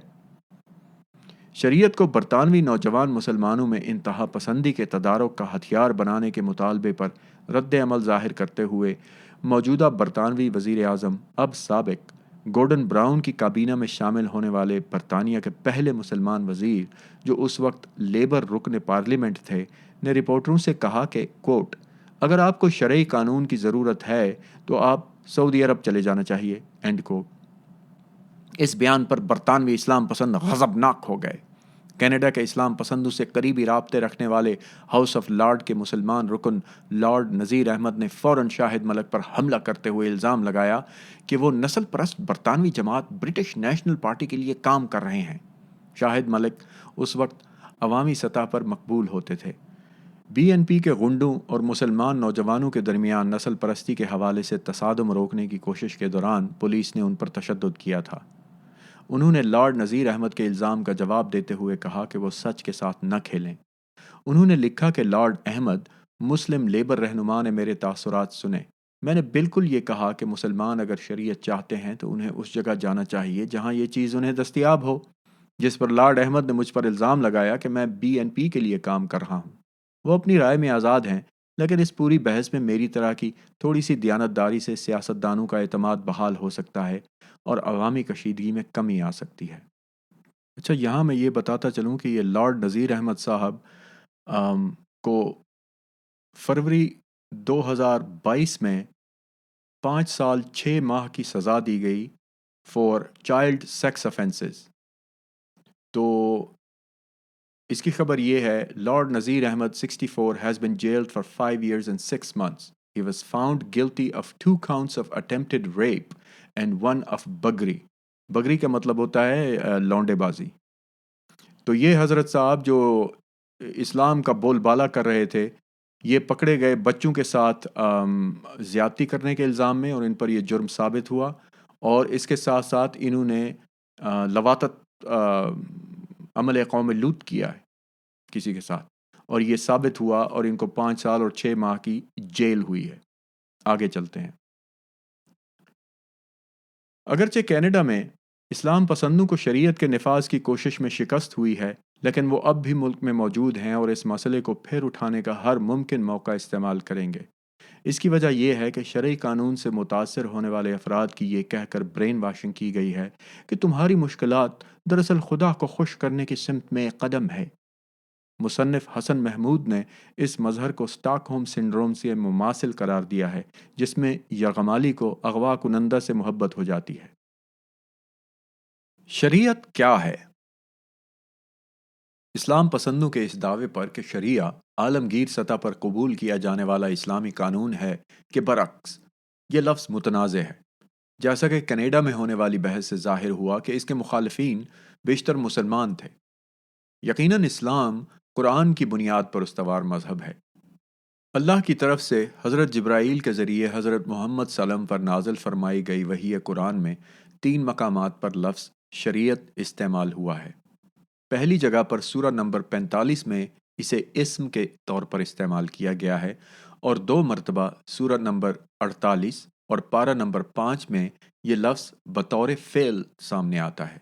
شریعت کو برطانوی نوجوان مسلمانوں میں انتہا پسندی کے تدارک کا ہتھیار بنانے کے مطالبے پر رد عمل ظاہر کرتے ہوئے موجودہ برطانوی وزیر اعظم اب سابق گورڈن براؤن کی کابینہ میں شامل ہونے والے برطانیہ کے پہلے مسلمان وزیر، جو اس وقت لیبر رکن پارلیمنٹ تھے، نے رپورٹروں سے کہا کہ کوٹ اگر آپ کو شرعی قانون کی ضرورت ہے تو آپ سعودی عرب چلے جانا چاہیے۔ And quote. اس بیان پر برطانوی اسلام پسند غضبناک ہو گئے۔ کینیڈا کے اسلام پسندوں سے قریبی رابطے رکھنے والے ہاؤس آف لارڈ کے مسلمان رکن لارڈ نذیر احمد نے فوراً شاہد ملک پر حملہ کرتے ہوئے الزام لگایا کہ وہ نسل پرست برطانوی جماعت برٹش نیشنل پارٹی کے لیے کام کر رہے ہیں۔ شاہد ملک اس وقت عوامی سطح پر مقبول ہوتے تھے۔ BNP کے غنڈوں اور مسلمان نوجوانوں کے درمیان نسل پرستی کے حوالے سے تصادم روکنے کی کوشش کے دوران پولیس نے ان پر تشدد کیا تھا۔ انہوں نے لارڈ نذیر احمد کے الزام کا جواب دیتے ہوئے کہا کہ وہ سچ کے ساتھ نہ کھیلیں۔ انہوں نے لکھا کہ لارڈ احمد مسلم لیبر رہنما نے میرے تاثرات سنے۔ میں نے بالکل یہ کہا کہ مسلمان اگر شریعت چاہتے ہیں تو انہیں اس جگہ جانا چاہیے جہاں یہ چیز انہیں دستیاب ہو، جس پر لارڈ احمد نے مجھ پر الزام لگایا کہ میں BNP کے لیے کام کر رہا ہوں۔ وہ اپنی رائے میں آزاد ہیں، لیکن اس پوری بحث میں میری طرح کی تھوڑی سی دیانتداری سے سیاستدانوں کا اعتماد بحال ہو سکتا ہے اور عوامی کشیدگی میں کمی آ سکتی ہے۔ اچھا، یہاں میں یہ بتاتا چلوں کہ یہ لارڈ نذیر احمد صاحب کو فروری 2022 میں 5 سال 6 ماہ کی سزا دی گئی فار چائلڈ سیکس افینسز۔ تو اس کی خبر یہ ہے، Lord Nazir Ahmed 64 has been jailed for 5 years and 6 months. He was found guilty of 2 counts of attempted rape and 1 of بگری. بگری کا مطلب ہوتا ہے لونڈے بازی. تو یہ حضرت صاحب جو اسلام کا بول بالا کر رہے تھے، یہ پکڑے گئے بچوں کے ساتھ زیادتی کرنے کے الزام میں، اور ان پر یہ جرم ثابت ہوا. اور اس کے ساتھ ساتھ انہوں نے لواطت عمل قوم لوط کیا ہے کسی کے ساتھ، اور یہ ثابت ہوا، اور ان کو 5 سال اور 6 ماہ کی جیل ہوئی ہے. آگے چلتے ہیں. اگرچہ کینیڈا میں اسلام پسندوں کو شریعت کے نفاذ کی کوشش میں شکست ہوئی ہے، لیکن وہ اب بھی ملک میں موجود ہیں اور اس مسئلے کو پھر اٹھانے کا ہر ممکن موقع استعمال کریں گے. اس کی وجہ یہ ہے کہ شرعی قانون سے متاثر ہونے والے افراد کی یہ کہہ کر برین واشنگ کی گئی ہے کہ تمہاری مشکلات دراصل خدا کو خوش کرنے کی سمت میں ایک قدم ہے. مصنف حسن محمود نے اس مظہر کو اسٹاک ہوم سنڈروم سے مماثل قرار دیا ہے، جس میں یرغمالی کو اغوا کنندہ سے محبت ہو جاتی ہے. شریعت کیا ہے؟ اسلام پسندوں کے اس دعوے پر کہ شریعہ عالمگیر سطح پر قبول کیا جانے والا اسلامی قانون ہے کے برعکس یہ لفظ متنازع ہے. جیسا کہ کینیڈا میں ہونے والی بحث سے ظاہر ہوا کہ اس کے مخالفین بیشتر مسلمان تھے. یقیناً اسلام قرآن کی بنیاد پر استوار مذہب ہے. اللہ کی طرف سے حضرت جبرائیل کے ذریعے حضرت محمد صلی اللہ علیہ وسلم پر نازل فرمائی گئی وحی قرآن میں 3 مقامات پر لفظ شریعت استعمال ہوا ہے. پہلی جگہ پر سورہ نمبر 45 میں اسے اسم کے طور پر استعمال کیا گیا ہے، اور 2 مرتبہ سورہ نمبر 48 اور پارہ نمبر 5 میں یہ لفظ بطور فعل سامنے آتا ہے.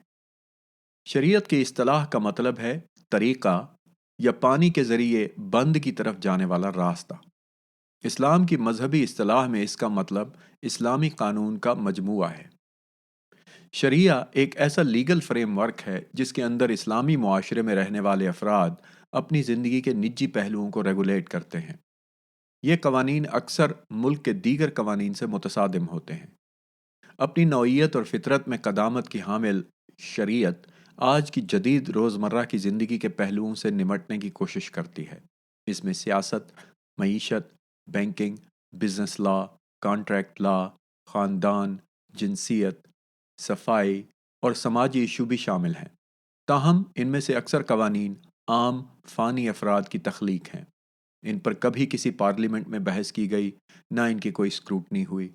شریعت کی اصطلاح کا مطلب ہے طریقہ یا پانی کے ذریعے بند کی طرف جانے والا راستہ. اسلام کی مذہبی اصطلاح میں اس کا مطلب اسلامی قانون کا مجموعہ ہے. شریعہ ایک ایسا لیگل فریم ورک ہے جس کے اندر اسلامی معاشرے میں رہنے والے افراد اپنی زندگی کے نجی پہلوؤں کو ریگولیٹ کرتے ہیں. یہ قوانین اکثر ملک کے دیگر قوانین سے متصادم ہوتے ہیں. اپنی نوعیت اور فطرت میں قدامت کی حامل شریعت آج کی جدید روزمرہ کی زندگی کے پہلوؤں سے نمٹنے کی کوشش کرتی ہے. اس میں سیاست، معیشت، بینکنگ، بزنس لا، کانٹریکٹ لا، خاندان، جنسیت، صفائی اور سماجی ایشو بھی شامل ہیں. تاہم ان میں سے اکثر قوانین عام فانی افراد کی تخلیق ہیں. ان پر کبھی کسی پارلیمنٹ میں بحث کی گئی، نہ ان کی کوئی اسکروٹنی ہوئی.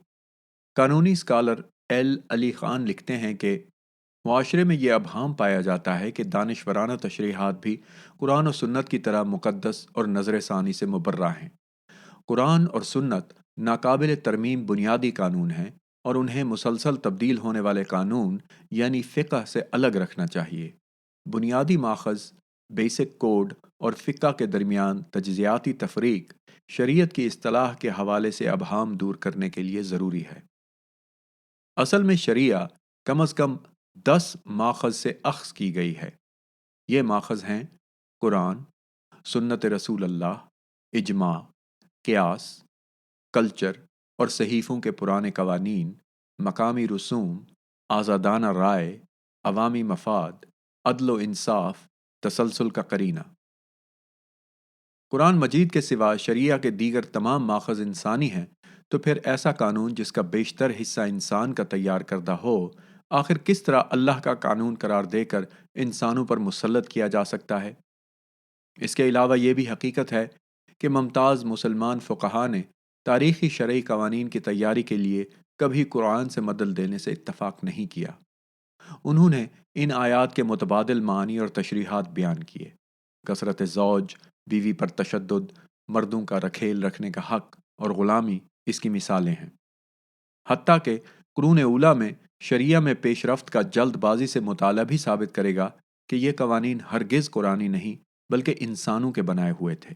قانونی اسکالر ایل علی خان لکھتے ہیں کہ معاشرے میں یہ ابہام پایا جاتا ہے کہ دانشورانہ تشریحات بھی قرآن و سنت کی طرح مقدس اور نظر ثانی سے مبرہ ہیں. قرآن اور سنت ناقابل ترمیم بنیادی قانون ہیں، اور انہیں مسلسل تبدیل ہونے والے قانون یعنی فقہ سے الگ رکھنا چاہیے. بنیادی ماخذ، بیسک کوڈ اور فقہ کے درمیان تجزیاتی تفریق شریعت کی اصطلاح کے حوالے سے ابہام دور کرنے کے لیے ضروری ہے. اصل میں شریعہ کم از کم 10 ماخذ سے اخذ کی گئی ہے. یہ ماخذ ہیں قرآن، سنت رسول اللہ، اجماع، قیاس، کلچر اور صحیفوں کے پرانے قوانین، مقامی رسوم، آزادانہ رائے، عوامی مفاد، عدل و انصاف، تسلسل کا قرینہ. قرآن مجید کے سوا شریعہ کے دیگر تمام ماخذ انسانی ہیں، تو پھر ایسا قانون جس کا بیشتر حصہ انسان کا تیار کردہ ہو، آخر کس طرح اللہ کا قانون قرار دے کر انسانوں پر مسلط کیا جا سکتا ہے؟ اس کے علاوہ یہ بھی حقیقت ہے کہ ممتاز مسلمان فقہا نے تاریخی شرعی قوانین کی تیاری کے لیے کبھی قرآن سے مدد لینے سے اتفاق نہیں کیا. انہوں نے ان آیات کے متبادل معنی اور تشریحات بیان کیے. کثرت زوج، بیوی پر تشدد، مردوں کا رکھیل رکھنے کا حق اور غلامی اس کی مثالیں ہیں. حتیٰ کہ قرون اولیٰ میں شریعہ میں پیش رفت کا جلد بازی سے مطالعہ بھی ثابت کرے گا کہ یہ قوانین ہرگز قرآنی نہیں بلکہ انسانوں کے بنائے ہوئے تھے.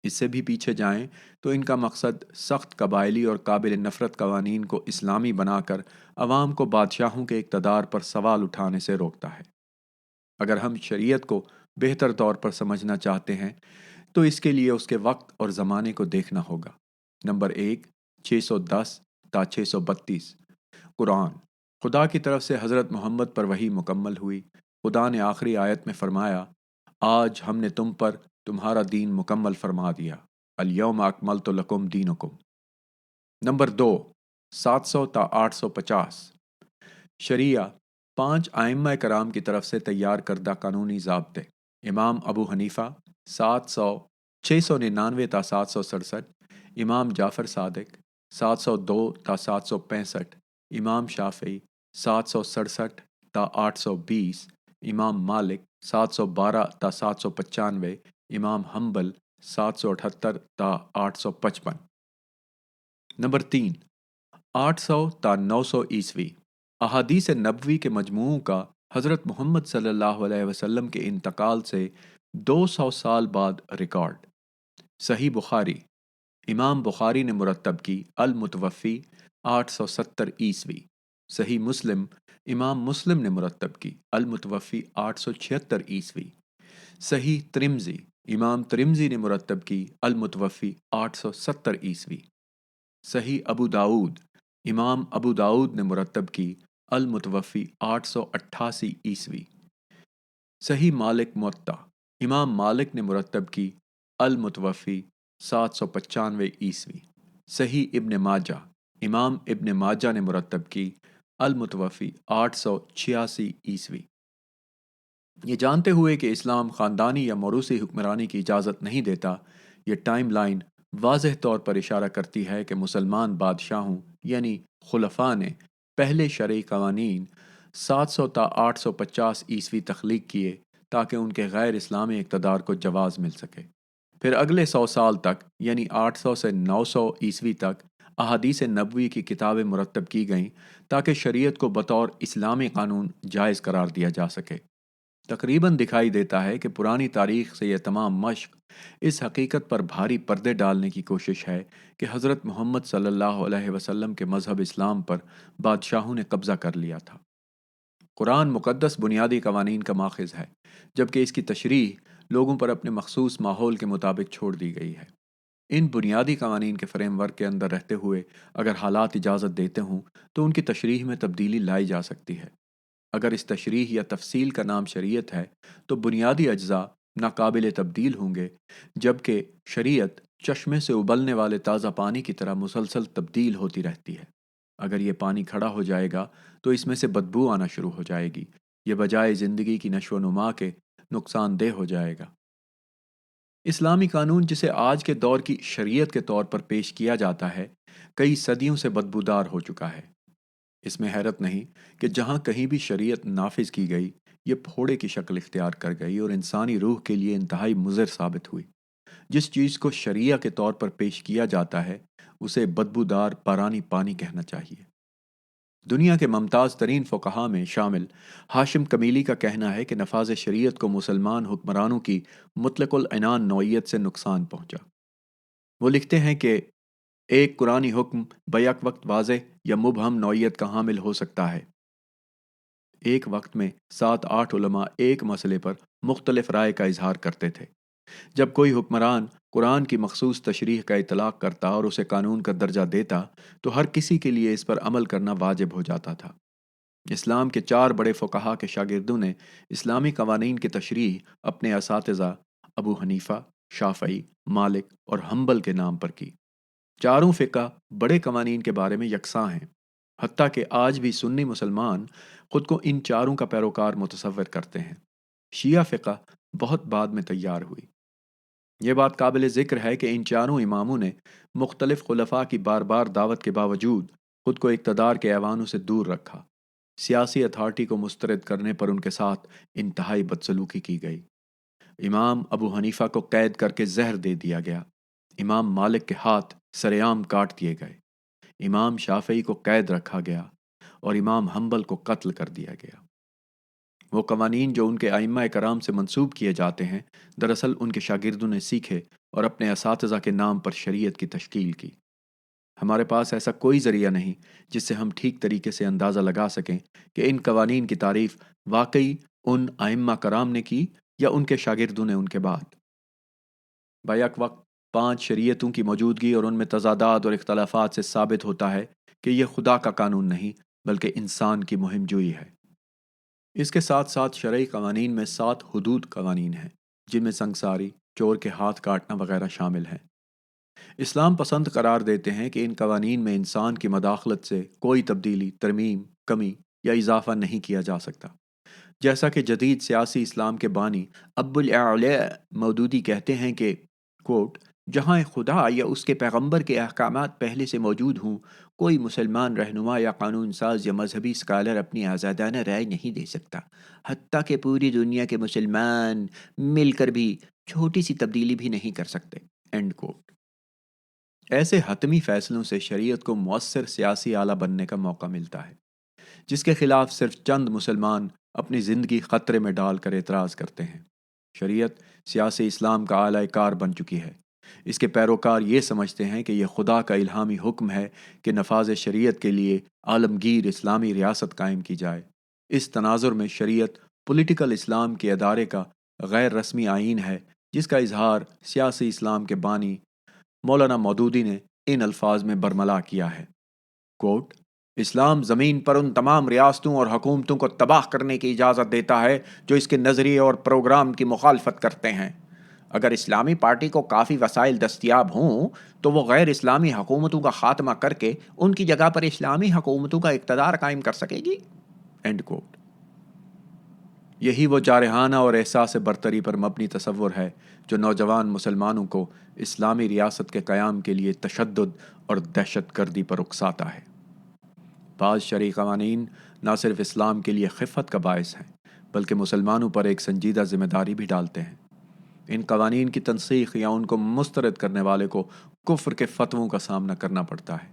اس سے بھی پیچھے جائیں تو ان کا مقصد سخت قبائلی اور قابل نفرت قوانین کو اسلامی بنا کر عوام کو بادشاہوں کے اقتدار پر سوال اٹھانے سے روکتا ہے. اگر ہم شریعت کو بہتر طور پر سمجھنا چاہتے ہیں تو اس کے لیے اس کے وقت اور زمانے کو دیکھنا ہوگا. نمبر 1، 610 تا 632 قرآن. خدا کی طرف سے حضرت محمد پر وحی مکمل ہوئی. خدا نے آخری آیت میں فرمایا، آج ہم نے تم پر تمہارا دین مکمل فرما دیا، الیوم اکملت لکم دینکم۔ نمبر 2، 700 تا 850 شریعہ، 5 ائمہ کرام کی طرف سے تیار کردہ قانونی ضابطے۔ امام ابو حنیفہ 699 تا 767، امام جعفر صادق 702 تا 765، امام شافعی 767 تا 820، امام مالک 712 تا 795، امام حنبل 778 تا 855۔ نمبر 3، 800 تا 900 عیسوی احادیث نبوی کے مجموعوں کا حضرت محمد صلی اللہ علیہ وسلم کے انتقال سے 200 سال بعد ریکارڈ۔ صحیح بخاری، امام بخاری نے مرتب کی، المتوفی 870 عیسوی۔ صحیح مسلم، امام مسلم نے مرتب کی، المتوفی 876 عیسوی۔ صحیح ترمذی، امام ترمذی نے مرتب کی، المتوفی 870 عیسوی۔ صحیح ابو داود، امام ابو داود نے مرتب کی، المتوفی 888 عیسوی۔ صحیح مالک موطا، امام مالک نے مرتب کی، المتوفی 795 عیسوی۔ صحیح ابن ماجہ، امام ابن ماجہ نے مرتب کی، المتوفی 886 عیسوی۔ یہ جانتے ہوئے کہ اسلام خاندانی یا موروثی حکمرانی کی اجازت نہیں دیتا، یہ ٹائم لائن واضح طور پر اشارہ کرتی ہے کہ مسلمان بادشاہوں یعنی خلفاء نے پہلے شرعی قوانین 700 تا 850 عیسوی تخلیق کیے تاکہ ان کے غیر اسلامی اقتدار کو جواز مل سکے۔ پھر اگلے 100 سال تک یعنی 800 سے 900 عیسوی تک احادیث نبوی کی کتابیں مرتب کی گئیں تاکہ شریعت کو بطور اسلامی قانون جائز قرار دیا جا سکے۔ تقریباً دکھائی دیتا ہے کہ پرانی تاریخ سے یہ تمام مشق اس حقیقت پر بھاری پردے ڈالنے کی کوشش ہے کہ حضرت محمد صلی اللہ علیہ وسلم کے مذہب اسلام پر بادشاہوں نے قبضہ کر لیا تھا۔ قرآن مقدس بنیادی قوانین کا ماخذ ہے، جبکہ اس کی تشریح لوگوں پر اپنے مخصوص ماحول کے مطابق چھوڑ دی گئی ہے۔ ان بنیادی قوانین کے فریم ورک کے اندر رہتے ہوئے اگر حالات اجازت دیتے ہوں تو ان کی تشریح میں تبدیلی لائی جا سکتی ہے۔ اگر اس تشریح یا تفصیل کا نام شریعت ہے تو بنیادی اجزاء ناقابل تبدیل ہوں گے، جبکہ شریعت چشمے سے ابلنے والے تازہ پانی کی طرح مسلسل تبدیل ہوتی رہتی ہے۔ اگر یہ پانی کھڑا ہو جائے گا تو اس میں سے بدبو آنا شروع ہو جائے گی، یہ بجائے زندگی کی نشو و نما کے نقصان دہ ہو جائے گا۔ اسلامی قانون جسے آج کے دور کی شریعت کے طور پر پیش کیا جاتا ہے، کئی صدیوں سے بدبودار ہو چکا ہے۔ اس میں حیرت نہیں کہ جہاں کہیں بھی شریعت نافذ کی گئی، یہ پھوڑے کی شکل اختیار کر گئی اور انسانی روح کے لیے انتہائی مضر ثابت ہوئی۔ جس چیز کو شریعہ کے طور پر پیش کیا جاتا ہے اسے بدبودار پرانی پانی کہنا چاہیے۔ دنیا کے ممتاز ترین فقہا میں شامل ہاشم کمیلی کا کہنا ہے کہ نفاذ شریعت کو مسلمان حکمرانوں کی مطلق العنان نوعیت سے نقصان پہنچا۔ وہ لکھتے ہیں کہ ایک قرآنی حکم بیک وقت واضح یا مبہم نوعیت کا حامل ہو سکتا ہے۔ ایک وقت میں 7-8 علماء ایک مسئلے پر مختلف رائے کا اظہار کرتے تھے۔ جب کوئی حکمران قرآن کی مخصوص تشریح کا اطلاق کرتا اور اسے قانون کا درجہ دیتا تو ہر کسی کے لیے اس پر عمل کرنا واجب ہو جاتا تھا۔ اسلام کے 4 بڑے فقہا کے شاگردوں نے اسلامی قوانین کی تشریح اپنے اساتذہ ابو حنیفہ، شافعی، مالک اور حنبل کے نام پر کی۔ چاروں فقہ بڑے قوانین کے بارے میں یکساں ہیں، حتیٰ کہ آج بھی سنی مسلمان خود کو ان چاروں کا پیروکار متصور کرتے ہیں۔ شیعہ فقہ بہت بعد میں تیار ہوئی۔ یہ بات قابل ذکر ہے کہ ان چاروں اماموں نے مختلف خلفاء کی بار بار دعوت کے باوجود خود کو اقتدار کے ایوانوں سے دور رکھا۔ سیاسی اتھارٹی کو مسترد کرنے پر ان کے ساتھ انتہائی بدسلوکی کی گئی۔ امام ابو حنیفہ کو قید کر کے زہر دے دیا گیا۔ امام مالک کے ہاتھ سرعام کاٹ دیے گئے۔ امام شافعی کو قید رکھا گیا اور امام حنبل کو قتل کر دیا گیا۔ وہ قوانین جو ان کے ائمہ کرام سے منسوب کیے جاتے ہیں دراصل ان کے شاگردوں نے سیکھے اور اپنے اساتذہ کے نام پر شریعت کی تشکیل کی۔ ہمارے پاس ایسا کوئی ذریعہ نہیں جس سے ہم ٹھیک طریقے سے اندازہ لگا سکیں کہ ان قوانین کی تعریف واقعی ان ائمہ کرام نے کی یا ان کے شاگردوں نے ان کے بعد۔ بیک وقت 5 شریعتوں کی موجودگی اور ان میں تضادات اور اختلافات سے ثابت ہوتا ہے کہ یہ خدا کا قانون نہیں بلکہ انسان کی مہم جوئی ہے۔ اس کے ساتھ ساتھ شرعی قوانین میں 7 حدود قوانین ہیں، جن میں سنگساری، چور کے ہاتھ کاٹنا وغیرہ شامل ہیں۔ اسلام پسند قرار دیتے ہیں کہ ان قوانین میں انسان کی مداخلت سے کوئی تبدیلی، ترمیم، کمی یا اضافہ نہیں کیا جا سکتا۔ جیسا کہ جدید سیاسی اسلام کے بانی ابو الاعلیٰ مودودی کہتے ہیں کہ کوٹ جہاں خدا یا اس کے پیغمبر کے احکامات پہلے سے موجود ہوں، کوئی مسلمان رہنما یا قانون ساز یا مذہبی اسکالر اپنی آزادانہ رائے نہیں دے سکتا، حتیٰ کہ پوری دنیا کے مسلمان مل کر بھی چھوٹی سی تبدیلی بھی نہیں کر سکتے۔ End quote. ایسے حتمی فیصلوں سے شریعت کو مؤثر سیاسی آلہ بننے کا موقع ملتا ہے، جس کے خلاف صرف چند مسلمان اپنی زندگی خطرے میں ڈال کر اعتراض کرتے ہیں۔ شریعت سیاسی اسلام کا اعلی کار بن چکی ہے۔ اس کے پیروکار یہ سمجھتے ہیں کہ یہ خدا کا الہامی حکم ہے کہ نفاذ شریعت کے لیے عالمگیر اسلامی ریاست قائم کی جائے۔ اس تناظر میں شریعت پولیٹیکل اسلام کے ادارے کا غیر رسمی آئین ہے، جس کا اظہار سیاسی اسلام کے بانی مولانا مودودی نے ان الفاظ میں برملا کیا ہے۔ کوٹ اسلام زمین پر ان تمام ریاستوں اور حکومتوں کو تباہ کرنے کی اجازت دیتا ہے جو اس کے نظریے اور پروگرام کی مخالفت کرتے ہیں۔ اگر اسلامی پارٹی کو کافی وسائل دستیاب ہوں تو وہ غیر اسلامی حکومتوں کا خاتمہ کر کے ان کی جگہ پر اسلامی حکومتوں کا اقتدار قائم کر سکے گی۔ End quote. یہی وہ جارحانہ اور احساس برتری پر مبنی تصور ہے جو نوجوان مسلمانوں کو اسلامی ریاست کے قیام کے لیے تشدد اور دہشت گردی پر اکساتا ہے۔ بعض شرعی قوانین نہ صرف اسلام کے لیے خفت کا باعث ہیں بلکہ مسلمانوں پر ایک سنجیدہ ذمہ داری بھی ڈالتے ہیں۔ ان قوانین کی تنسیخ یا ان کو مسترد کرنے والے کو کفر کے فتووں کا سامنا کرنا پڑتا ہے۔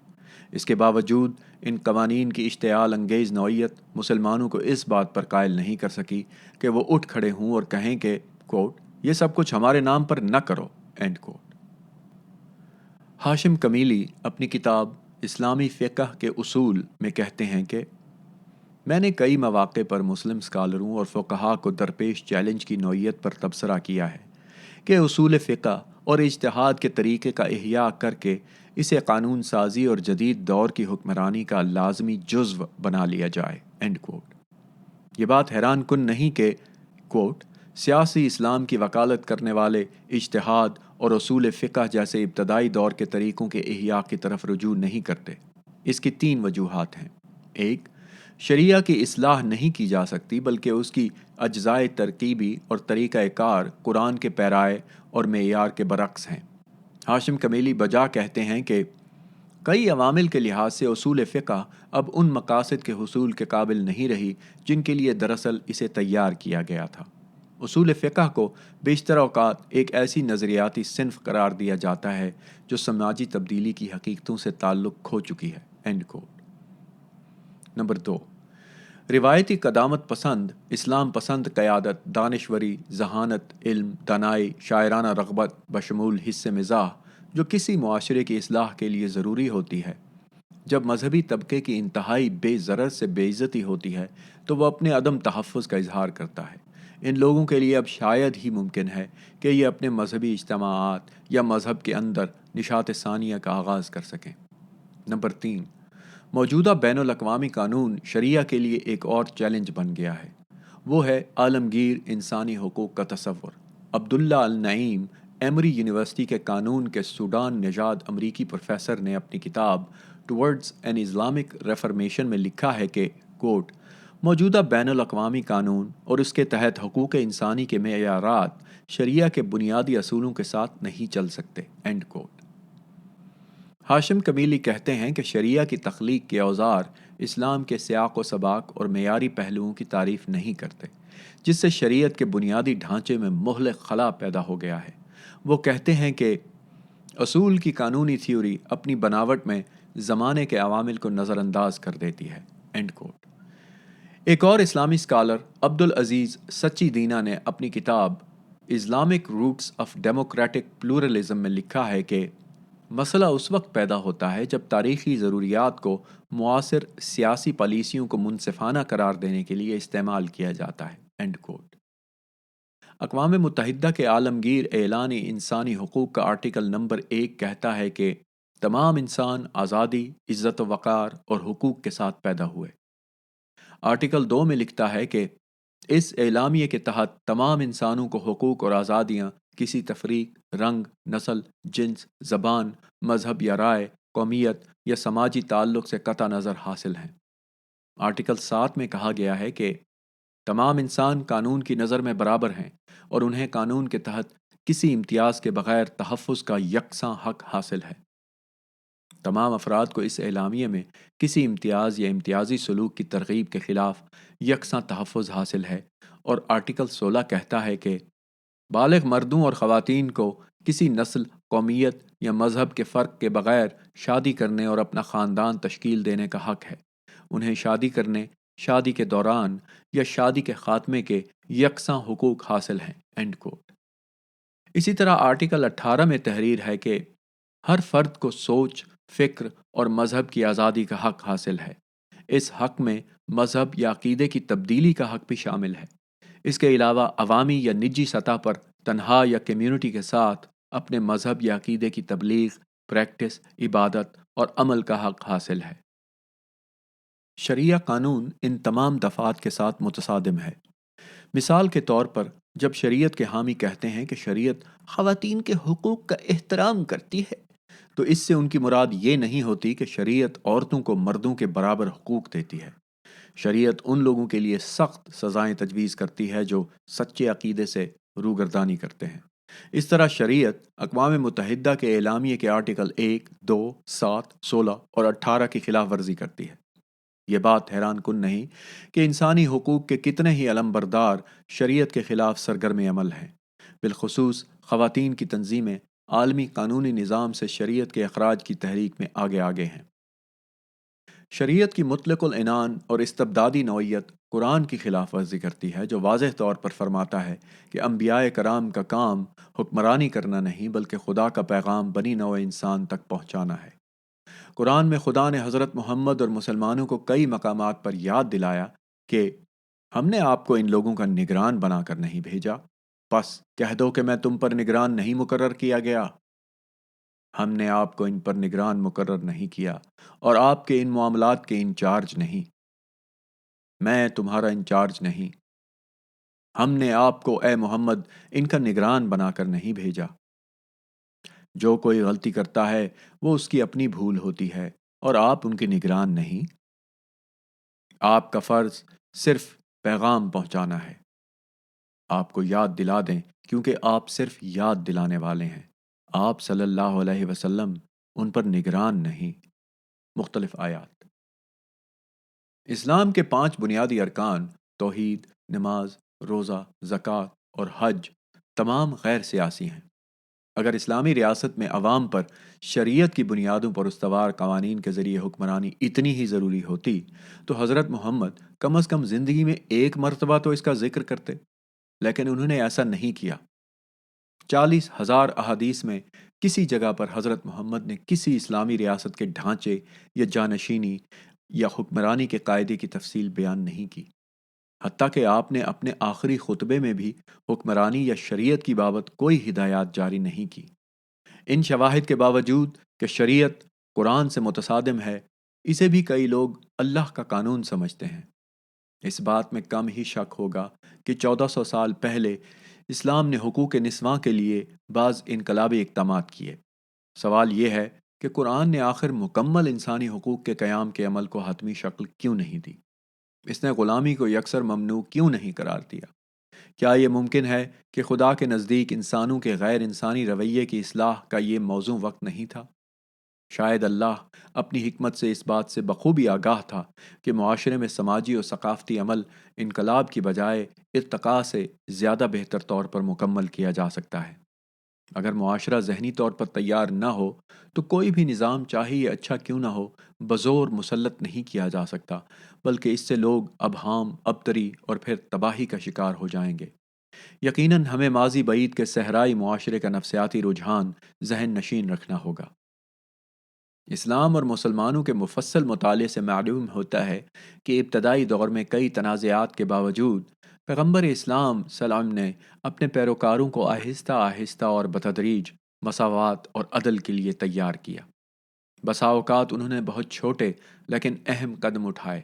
اس کے باوجود ان قوانین کی اشتعال انگیز نوعیت مسلمانوں کو اس بات پر قائل نہیں کر سکی کہ وہ اٹھ کھڑے ہوں اور کہیں کہ کوٹ یہ سب کچھ ہمارے نام پر نہ کرو۔ And quote. ہاشم کمیلی اپنی کتاب اسلامی فقہ کے اصول میں کہتے ہیں کہ میں نے کئی مواقع پر مسلم اسکالروں اور فقہا کو درپیش چیلنج کی نوعیت پر تبصرہ کیا ہے کہ اصول فقہ اور اجتہاد کے طریقے کا احیاء کر کے اسے قانون سازی اور جدید دور کی حکمرانی کا لازمی جزو بنا لیا جائے۔ End quote. یہ بات حیران کن نہیں کہ کوٹ سیاسی اسلام کی وکالت کرنے والے اجتہاد اور اصول فقہ جیسے ابتدائی دور کے طریقوں کے احیاء کی طرف رجوع نہیں کرتے۔ اس کی 3 وجوہات ہیں۔ ایک، شریعہ کی اصلاح نہیں کی جا سکتی بلکہ اس کی اجزائے ترکیبی اور طریقہ کار قرآن کے پیرائے اور معیار کے برعکس ہیں۔ ہاشم کمیلی بجا کہتے ہیں کہ کئی عوامل کے لحاظ سے اصول فقہ اب ان مقاصد کے حصول کے قابل نہیں رہی جن کے لیے دراصل اسے تیار کیا گیا تھا۔ اصول فقہ کو بیشتر اوقات ایک ایسی نظریاتی صنف قرار دیا جاتا ہے جو سماجی تبدیلی کی حقیقتوں سے تعلق کھو چکی ہے۔ اینڈ کوٹ۔ نمبر 2، روایتی قدامت پسند، اسلام پسند قیادت، دانشوری، ذہانت، علم، دانائی، شاعرانہ رغبت بشمول حس مزاح جو کسی معاشرے کی اصلاح کے لیے ضروری ہوتی ہے۔ جب مذہبی طبقے کی انتہائی بے ضرر سے بے عزتی ہوتی ہے تو وہ اپنے عدم تحفظ کا اظہار کرتا ہے۔ ان لوگوں کے لیے اب شاید ہی ممکن ہے کہ یہ اپنے مذہبی اجتماعات یا مذہب کے اندر نشاط ثانیہ کا آغاز کر سکیں۔ نمبر 3، موجودہ بین الاقوامی قانون شریعہ کے لیے ایک اور چیلنج بن گیا ہے۔ وہ ہے عالمگیر انسانی حقوق کا تصور۔ عبداللہ النعیم ایمری یونیورسٹی کے قانون کے سوڈان نژاد امریکی پروفیسر نے اپنی کتاب ٹورڈز این اسلامک ریفارمیشن میں لکھا ہے کہ کوٹ موجودہ بین الاقوامی قانون اور اس کے تحت حقوق انسانی کے معیارات شریعہ کے بنیادی اصولوں کے ساتھ نہیں چل سکتے۔ اینڈ کوٹ۔ ہاشم کمیلی کہتے ہیں کہ شریعہ کی تخلیق کے اوزار اسلام کے سیاق و سباق اور معیاری پہلوؤں کی تعریف نہیں کرتے، جس سے شریعت کے بنیادی ڈھانچے میں مہلک خلا پیدا ہو گیا ہے۔ وہ کہتے ہیں کہ اصول کی قانونی تھیوری اپنی بناوٹ میں زمانے کے عوامل کو نظر انداز کر دیتی ہے۔ End quote. ایک اور اسلامی اسکالر عبدالعزیز سچی دینا نے اپنی کتاب Islamic roots of democratic pluralism میں لکھا ہے کہ مسئلہ اس وقت پیدا ہوتا ہے جب تاریخی ضروریات کو معاصر سیاسی پالیسیوں کو منصفانہ قرار دینے کے لیے استعمال کیا جاتا ہے۔ End quote. اقوام متحدہ کے عالمگیر اعلان انسانی حقوق کا آرٹیکل نمبر 1 کہتا ہے کہ تمام انسان آزادی، عزت و وقار اور حقوق کے ساتھ پیدا ہوئے۔ آرٹیکل 2 میں لکھتا ہے کہ اس اعلامیے کے تحت تمام انسانوں کو حقوق اور آزادیاں کسی تفریق، رنگ، نسل، جنس، زبان، مذہب یا رائے، قومیت یا سماجی تعلق سے قطع نظر حاصل ہیں۔ آرٹیکل 7 میں کہا گیا ہے کہ تمام انسان قانون کی نظر میں برابر ہیں اور انہیں قانون کے تحت کسی امتیاز کے بغیر تحفظ کا یکساں حق حاصل ہے۔ تمام افراد کو اس اعلامیے میں کسی امتیاز یا امتیازی سلوک کی ترغیب کے خلاف یکساں تحفظ حاصل ہے، اور آرٹیکل 16 کہتا ہے کہ بالغ مردوں اور خواتین کو کسی نسل، قومیت یا مذہب کے فرق کے بغیر شادی کرنے اور اپنا خاندان تشکیل دینے کا حق ہے۔ انہیں شادی کرنے، شادی کے دوران یا شادی کے خاتمے کے یکساں حقوق حاصل ہیں۔ End quote. اسی طرح آرٹیکل 18 میں تحریر ہے کہ ہر فرد کو سوچ، فکر اور مذہب کی آزادی کا حق حاصل ہے۔ اس حق میں مذہب یا عقیدے کی تبدیلی کا حق بھی شامل ہے۔ اس کے علاوہ عوامی یا نجی سطح پر تنہا یا کمیونٹی کے ساتھ اپنے مذہب یا عقیدے کی تبلیغ، پریکٹس، عبادت اور عمل کا حق حاصل ہے۔ شریعہ قانون ان تمام دفعات کے ساتھ متصادم ہے۔ مثال کے طور پر جب شریعت کے حامی کہتے ہیں کہ شریعت خواتین کے حقوق کا احترام کرتی ہے، تو اس سے ان کی مراد یہ نہیں ہوتی کہ شریعت عورتوں کو مردوں کے برابر حقوق دیتی ہے۔ شریعت ان لوگوں کے لیے سخت سزائیں تجویز کرتی ہے جو سچے عقیدے سے روگردانی کرتے ہیں۔ اس طرح شریعت اقوام متحدہ کے اعلامیے کے آرٹیکل 1، 2، 7، 16 اور 18 کی خلاف ورزی کرتی ہے۔ یہ بات حیران کن نہیں کہ انسانی حقوق کے کتنے ہی علمبردار شریعت کے خلاف سرگرم عمل ہیں۔ بالخصوص خواتین کی تنظیمیں عالمی قانونی نظام سے شریعت کے اخراج کی تحریک میں آگے آگے ہیں۔ شریعت کی مطلق العنان اور استبدادی نوعیت قرآن کی خلاف ورزی کرتی ہے، جو واضح طور پر فرماتا ہے کہ انبیاء کرام کا کام حکمرانی کرنا نہیں بلکہ خدا کا پیغام بنی نوع انسان تک پہنچانا ہے۔ قرآن میں خدا نے حضرت محمد اور مسلمانوں کو کئی مقامات پر یاد دلایا کہ ہم نے آپ کو ان لوگوں کا نگران بنا کر نہیں بھیجا، بس کہہ دو کہ میں تم پر نگران نہیں مقرر کیا گیا۔ ہم نے آپ کو ان پر نگران مقرر نہیں کیا اور آپ کے ان معاملات کے انچارج نہیں۔ میں تمہارا انچارج نہیں۔ ہم نے آپ کو اے محمد ان کا نگران بنا کر نہیں بھیجا۔ جو کوئی غلطی کرتا ہے وہ اس کی اپنی بھول ہوتی ہے اور آپ ان کے نگران نہیں۔ آپ کا فرض صرف پیغام پہنچانا ہے۔ آپ کو یاد دلا دیں کیونکہ آپ صرف یاد دلانے والے ہیں۔ آپ صلی اللہ علیہ وسلم ان پر نگران نہیں۔ مختلف آیات۔ اسلام کے 5 بنیادی ارکان توحید، نماز، روزہ، زکوٰۃ اور حج تمام غیر سیاسی ہیں۔ اگر اسلامی ریاست میں عوام پر شریعت کی بنیادوں پر استوار قوانین کے ذریعے حکمرانی اتنی ہی ضروری ہوتی تو حضرت محمد کم از کم زندگی میں ایک مرتبہ تو اس کا ذکر کرتے، لیکن انہوں نے ایسا نہیں کیا۔ 40,000 احادیث میں کسی جگہ پر حضرت محمد نے کسی اسلامی ریاست کے ڈھانچے یا جانشینی یا حکمرانی کے قاعدے کی تفصیل بیان نہیں کی۔ حتیٰ کہ آپ نے اپنے آخری خطبے میں بھی حکمرانی یا شریعت کی بابت کوئی ہدایات جاری نہیں کی۔ ان شواہد کے باوجود کہ شریعت قرآن سے متصادم ہے، اسے بھی کئی لوگ اللہ کا قانون سمجھتے ہیں۔ اس بات میں کم ہی شک ہوگا کہ 1400 سال پہلے اسلام نے حقوق نسواں کے لیے بعض انقلابی اقدامات کیے۔ سوال یہ ہے کہ قرآن نے آخر مکمل انسانی حقوق کے قیام کے عمل کو حتمی شکل کیوں نہیں دی؟ اس نے غلامی کو یکسر ممنوع کیوں نہیں قرار دیا؟ کیا یہ ممکن ہے کہ خدا کے نزدیک انسانوں کے غیر انسانی رویے کی اصلاح کا یہ موزوں وقت نہیں تھا؟ شاید اللہ اپنی حکمت سے اس بات سے بخوبی آگاہ تھا کہ معاشرے میں سماجی اور ثقافتی عمل انقلاب کی بجائے ارتقاء سے زیادہ بہتر طور پر مکمل کیا جا سکتا ہے۔ اگر معاشرہ ذہنی طور پر تیار نہ ہو تو کوئی بھی نظام چاہے یہ اچھا کیوں نہ ہو بزور مسلط نہیں کیا جا سکتا، بلکہ اس سے لوگ ابہام، ابتری اور پھر تباہی کا شکار ہو جائیں گے۔ یقیناً ہمیں ماضی بعید کے صحرائی معاشرے کا نفسیاتی رجحان ذہن نشین رکھنا ہوگا۔ اسلام اور مسلمانوں کے مفصل مطالعے سے معلوم ہوتا ہے کہ ابتدائی دور میں کئی تنازعات کے باوجود پیغمبر اسلام سلام نے اپنے پیروکاروں کو آہستہ آہستہ اور بتدریج مساوات اور عدل کے لیے تیار کیا۔ بسا اوقات انہوں نے بہت چھوٹے لیکن اہم قدم اٹھائے۔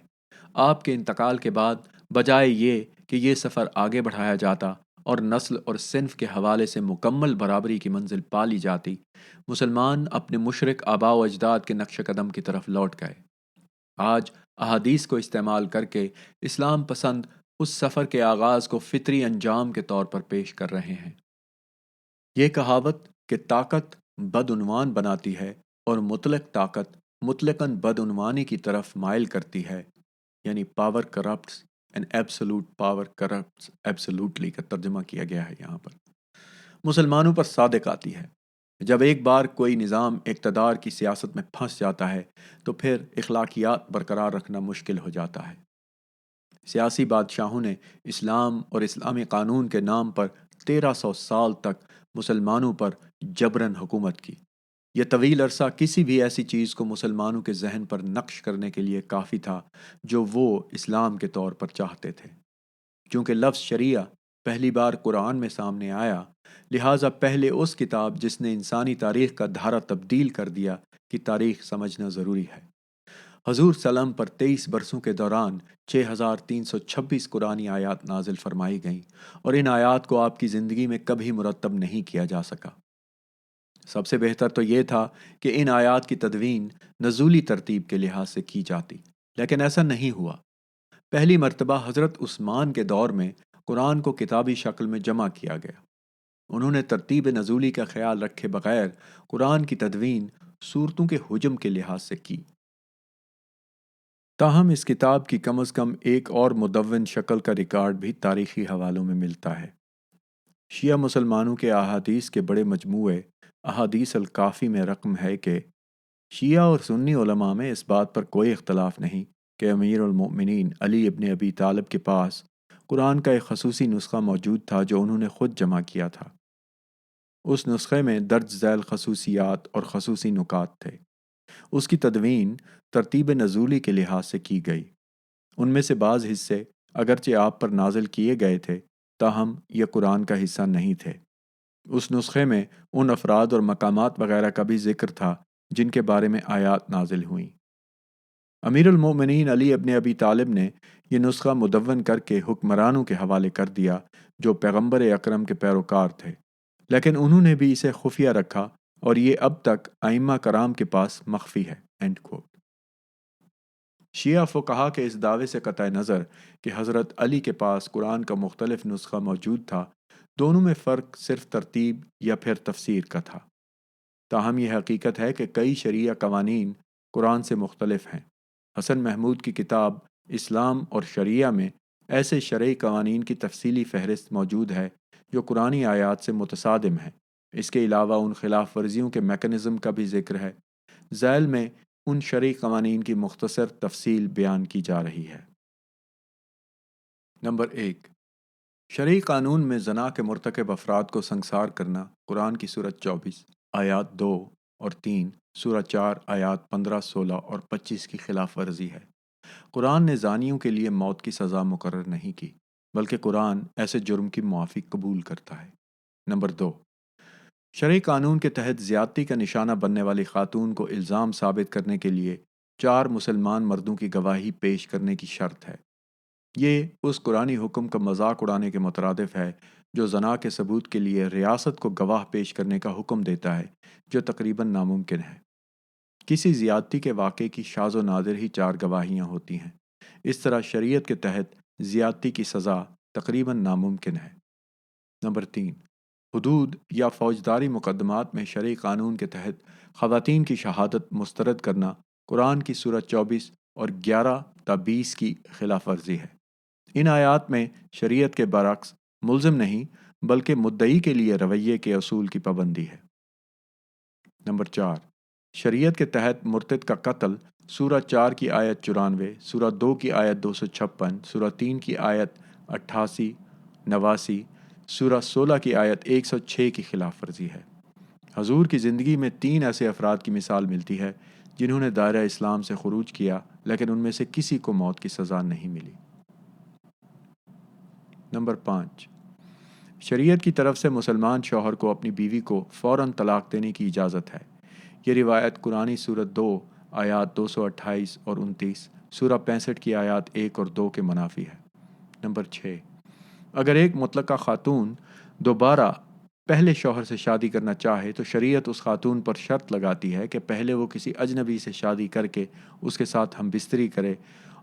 آپ کے انتقال کے بعد بجائے یہ کہ یہ سفر آگے بڑھایا جاتا اور نسل اور صنف کے حوالے سے مکمل برابری کی منزل پا لی جاتی، مسلمان اپنے مشرک آباء و اجداد کے نقش قدم کی طرف لوٹ گئے۔ آج احادیث کو استعمال کر کے اسلام پسند اس سفر کے آغاز کو فطری انجام کے طور پر پیش کر رہے ہیں۔ یہ کہاوت کہ طاقت بدعنوان بناتی ہے اور مطلق طاقت مطلقاً بدعنوانی کی طرف مائل کرتی ہے، یعنی power corrupts and absolute power corrupts absolutely کا ترجمہ کیا گیا ہے یہاں پر، مسلمانوں پر صادق آتی ہے۔ جب ایک بار کوئی نظام اقتدار کی سیاست میں پھنس جاتا ہے تو پھر اخلاقیات برقرار رکھنا مشکل ہو جاتا ہے۔ سیاسی بادشاہوں نے اسلام اور اسلامی قانون کے نام پر 1300 سال تک مسلمانوں پر جبراً حکومت کی۔ یہ طویل عرصہ کسی بھی ایسی چیز کو مسلمانوں کے ذہن پر نقش کرنے کے لیے کافی تھا جو وہ اسلام کے طور پر چاہتے تھے۔ چونکہ لفظ شریعہ پہلی بار قرآن میں سامنے آیا، لہٰذا پہلے اس کتاب جس نے انسانی تاریخ کا دھارا تبدیل کر دیا کی تاریخ سمجھنا ضروری ہے۔ حضور سلام پر 23 برسوں کے دوران 6326 قرآنی آیات نازل فرمائی گئیں، اور ان آیات کو آپ کی زندگی میں کبھی مرتب نہیں کیا جا سکا۔ سب سے بہتر تو یہ تھا کہ ان آیات کی تدوین نزولی ترتیب کے لحاظ سے کی جاتی، لیکن ایسا نہیں ہوا۔ پہلی مرتبہ حضرت عثمان کے دور میں قرآن کو کتابی شکل میں جمع کیا گیا۔ انہوں نے ترتیب نزولی کا خیال رکھے بغیر قرآن کی تدوین سورتوں کے حجم کے لحاظ سے کی۔ تاہم اس کتاب کی کم از کم ایک اور مدون شکل کا ریکارڈ بھی تاریخی حوالوں میں ملتا ہے۔ شیعہ مسلمانوں کے احادیث کے بڑے مجموعے احادیث الکافی میں رقم ہے کہ شیعہ اور سنی علماء میں اس بات پر کوئی اختلاف نہیں کہ امیر المؤمنین علی ابن ابی طالب کے پاس قرآن کا ایک خصوصی نسخہ موجود تھا جو انہوں نے خود جمع کیا تھا۔ اس نسخے میں درج ذیل خصوصیات اور خصوصی نکات تھے۔ اس کی تدوین ترتیب نزولی کے لحاظ سے کی گئی۔ ان میں سے بعض حصے اگرچہ آپ پر نازل کیے گئے تھے، تاہم یہ قرآن کا حصہ نہیں تھے۔ اس نسخے میں ان افراد اور مقامات وغیرہ کا بھی ذکر تھا جن کے بارے میں آیات نازل ہوئیں۔ امیر المومنین علی ابن ابی طالب نے یہ نسخہ مدون کر کے حکمرانوں کے حوالے کر دیا جو پیغمبر اکرم کے پیروکار تھے، لیکن انہوں نے بھی اسے خفیہ رکھا اور یہ اب تک ائمہ کرام کے پاس مخفی ہے۔ شیعہ فقہا کے اس دعوے سے قطع نظر کہ حضرت علی کے پاس قرآن کا مختلف نسخہ موجود تھا، دونوں میں فرق صرف ترتیب یا پھر تفسیر کا تھا۔ تاہم یہ حقیقت ہے کہ کئی شرعیہ قوانین قرآن سے مختلف ہیں۔ حسن محمود کی کتاب اسلام اور شریعہ میں ایسے شرعی قوانین کی تفصیلی فہرست موجود ہے جو قرآنی آیات سے متصادم ہیں۔ اس کے علاوہ ان خلاف ورزیوں کے میکانزم کا بھی ذکر ہے۔ ذیل میں ان شرعی قوانین کی مختصر تفصیل بیان کی جا رہی ہے۔ نمبر 1، شرعی قانون میں زنا کے مرتکب افراد کو سنگسار کرنا قرآن کی سورۃ 24 آیات 2 اور 3، سورۃ 4 آیات 15، 16 اور 25 کی خلاف ورزی ہے۔ قرآن نے زانیوں کے لیے موت کی سزا مقرر نہیں کی، بلکہ قرآن ایسے جرم کی معافی قبول کرتا ہے۔ نمبر 2، شرعی قانون کے تحت زیادتی کا نشانہ بننے والی خاتون کو الزام ثابت کرنے کے لیے 4 مسلمان مردوں کی گواہی پیش کرنے کی شرط ہے۔ یہ اس قرآنی حکم کا مذاق اڑانے کے مترادف ہے جو زنا کے ثبوت کے لیے ریاست کو گواہ پیش کرنے کا حکم دیتا ہے، جو تقریباً ناممکن ہے۔ کسی زیادتی کے واقعے کی شاذ و نادر ہی 4 گواہیاں ہوتی ہیں۔ اس طرح شریعت کے تحت زیادتی کی سزا تقریباً ناممکن ہے۔ نمبر 3، حدود یا فوجداری مقدمات میں شرعی قانون کے تحت خواتین کی شہادت مسترد کرنا قرآن کی سورۃ 24 اور 11 تا 20 کی خلاف ورزی ہے۔ ان آیات میں شریعت کے برعکس ملزم نہیں بلکہ مدعی کے لیے رویے کے اصول کی پابندی ہے۔ نمبر 4، شریعت کے تحت مرتد کا قتل سورہ 4 کی آیت 94، سورہ 2 کی آیت 256، سورہ 3 کی آیت 88، 89، سورہ 16 کی آیت 106 کی خلاف ورزی ہے۔ حضور کی زندگی میں 3 ایسے افراد کی مثال ملتی ہے جنہوں نے دائرہ اسلام سے خروج کیا، لیکن ان میں سے کسی کو موت کی سزا نہیں ملی۔ نمبر 5، شریعت کی طرف سے مسلمان شوہر کو اپنی بیوی کو فوراً طلاق دینے کی اجازت ہے۔ یہ روایت قرآنی سورۃ 2 آیات 228 اور 29، سورہ 65 کی آیات 1 اور 2 کے منافی ہے۔ نمبر 6، اگر ایک مطلقہ خاتون دوبارہ پہلے شوہر سے شادی کرنا چاہے تو شریعت اس خاتون پر شرط لگاتی ہے کہ پہلے وہ کسی اجنبی سے شادی کر کے اس کے ساتھ ہم بستری کرے،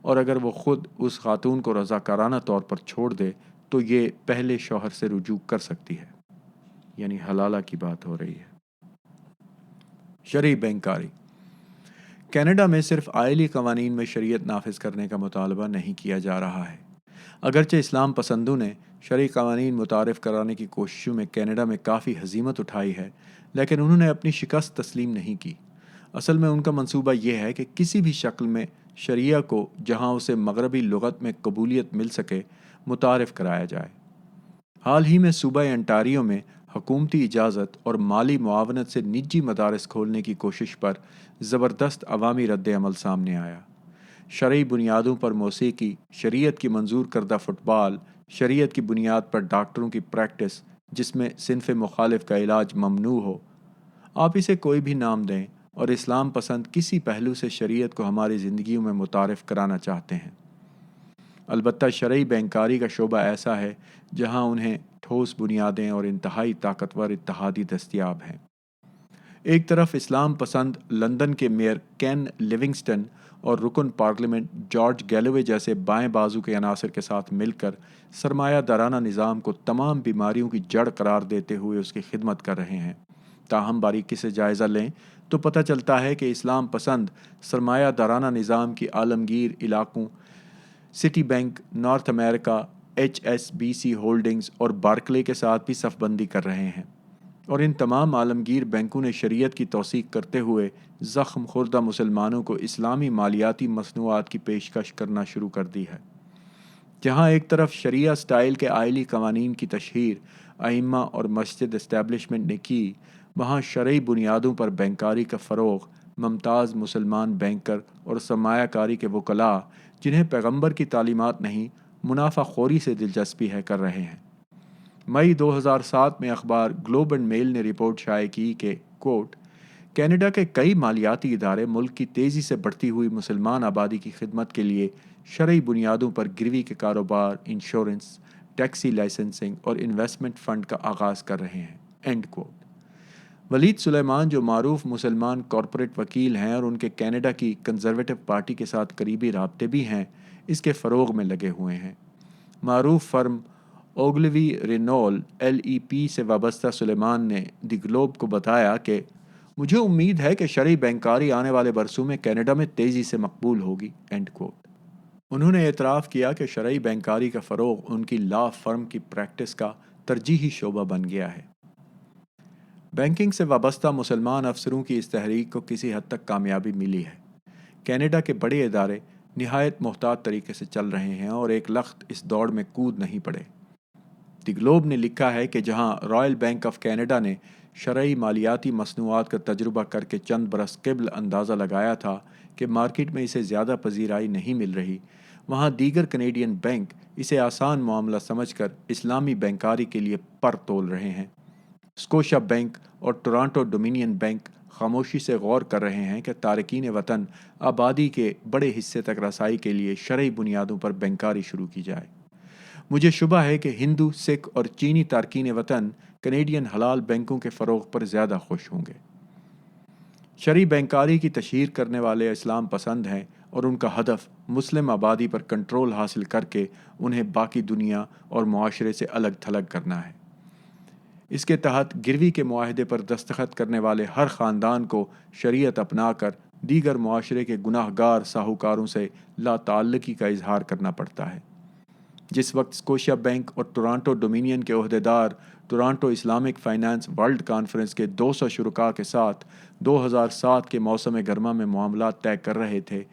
اور اگر وہ خود اس خاتون کو رضاکارانہ طور پر چھوڑ دے تو یہ پہلے شوہر سے رجوع کر سکتی ہے، یعنی حلالہ کی بات ہو رہی ہے۔ شرعی بینکاری۔ کینیڈا میں صرف آئلی قوانین میں شریعت نافذ کرنے کا مطالبہ نہیں کیا جا رہا ہے۔ اگرچہ اسلام پسندوں نے شرعی قوانین متعارف کرانے کی کوششوں میں کینیڈا میں کافی ہزیمت اٹھائی ہے، لیکن انہوں نے اپنی شکست تسلیم نہیں کی۔ اصل میں ان کا منصوبہ یہ ہے کہ کسی بھی شکل میں شریعہ کو جہاں اسے مغربی لغت میں قبولیت مل سکے متعارف کرایا جائے۔ حال ہی میں صوبہ انٹاریو میں حکومتی اجازت اور مالی معاونت سے نجی مدارس کھولنے کی کوشش پر زبردست عوامی رد عمل سامنے آیا۔ شرعی بنیادوں پر موسیقی، شریعت کی منظور کردہ فٹ بال، شریعت کی بنیاد پر ڈاکٹروں کی پریکٹس جس میں صنف مخالف کا علاج ممنوع ہو، آپ اسے کوئی بھی نام دیں، اور اسلام پسند کسی پہلو سے شریعت کو ہماری زندگیوں میں متعارف کرانا چاہتے ہیں۔ البتہ شرعی بینکاری کا شعبہ ایسا ہے جہاں انہیں ٹھوس بنیادیں اور انتہائی طاقتور اتحادی دستیاب ہیں۔ ایک طرف اسلام پسند لندن کے میئر کین لیونگسٹن اور رکن پارلیمنٹ جارج گیلوے جیسے بائیں بازو کے عناصر کے ساتھ مل کر سرمایہ دارانہ نظام کو تمام بیماریوں کی جڑ قرار دیتے ہوئے اس کی خدمت کر رہے ہیں۔ تاہم باریکی سے جائزہ لیں تو پتہ چلتا ہے کہ اسلام پسند سرمایہ دارانہ نظام کی عالمگیر علاقوں سٹی بینک، نارتھ امریکہ، HSBC ہولڈنگز اور بارکلے کے ساتھ بھی صف بندی کر رہے ہیں، اور ان تمام عالمگیر بینکوں نے شریعت کی توثیق کرتے ہوئے زخم خوردہ مسلمانوں کو اسلامی مالیاتی مصنوعات کی پیشکش کرنا شروع کر دی ہے۔ جہاں ایک طرف شریعہ سٹائل کے آئلی قوانین کی تشہیر ائمہ اور مسجد اسٹیبلشمنٹ نے کی، وہاں شرعی بنیادوں پر بینکاری کا فروغ ممتاز مسلمان بینکر اور سرمایہ کاری کے وکلاء جنہیں پیغمبر کی تعلیمات نہیں، منافع خوری سے دلچسپی ہے، کر رہے ہیں۔ مئی 2007 میں اخبار گلوب اینڈ میل نے رپورٹ شائع کی کہ کوٹ کینیڈا کے کئی مالیاتی ادارے ملک کی تیزی سے بڑھتی ہوئی مسلمان آبادی کی خدمت کے لیے شرعی بنیادوں پر گروی کے کاروبار، انشورنس، ٹیکسی لائسنسنگ اور انویسٹمنٹ فنڈ کا آغاز کر رہے ہیں۔ اینڈ کوٹ۔ ولید سلیمان جو معروف مسلمان کارپوریٹ وکیل ہیں اور ان کے کینیڈا کی کنزرویٹو پارٹی کے ساتھ قریبی رابطے بھی ہیں، اس کے فروغ میں لگے ہوئے ہیں۔ معروف فرم اوگلوی رینول LEP سے وابستہ سلیمان نے دی گلوب کو بتایا کہ مجھے امید ہے کہ شرعی بینکاری آنے والے برسوں میں کینیڈا میں تیزی سے مقبول ہوگی۔ End quote. انہوں نے اعتراف کیا کہ شرعی بینکاری کا فروغ ان کی لا فرم کی پریکٹس کا ترجیحی شعبہ بن گیا ہے۔ بینکنگ سے وابستہ مسلمان افسروں کی اس تحریک کو کسی حد تک کامیابی ملی ہے۔ کینیڈا کے بڑے ادارے نہایت محتاط طریقے سے چل رہے ہیں اور ایک لخت اس دوڑ میں کود نہیں پڑے۔ دی گلوب نے لکھا ہے کہ جہاں رائل بینک آف کینیڈا نے شرعی مالیاتی مصنوعات کا تجربہ کر کے چند برس قبل اندازہ لگایا تھا کہ مارکیٹ میں اسے زیادہ پذیرائی نہیں مل رہی، وہاں دیگر کینیڈین بینک اسے آسان معاملہ سمجھ کر اسلامی بینکاری کے لیے پر تول رہے ہیں۔ اسکوشا بینک اور ٹورانٹو ڈومینین بینک خاموشی سے غور کر رہے ہیں کہ تارکین وطن آبادی کے بڑے حصے تک رسائی کے لیے شرعی بنیادوں پر بینکاری شروع کی جائے۔ مجھے شبہ ہے کہ ہندو، سکھ اور چینی تارکین وطن کینیڈین حلال بینکوں کے فروغ پر زیادہ خوش ہوں گے۔ شرعی بینکاری کی تشہیر کرنے والے اسلام پسند ہیں اور ان کا ہدف مسلم آبادی پر کنٹرول حاصل کر کے انہیں باقی دنیا اور معاشرے سے الگ تھلگ کرنا ہے۔ اس کے تحت گروی کے معاہدے پر دستخط کرنے والے ہر خاندان کو شریعت اپنا کر دیگر معاشرے کے گناہ گار ساہوکاروں سے لا تعلقی کا اظہار کرنا پڑتا ہے۔ جس وقت اسکوشیا بینک اور ٹورانٹو ڈومینین کے عہدیدار Toronto Islamic Finance World Conference کے 200 شرکاء کے ساتھ 2007 کے موسم گرما میں معاملات طے کر رہے تھے،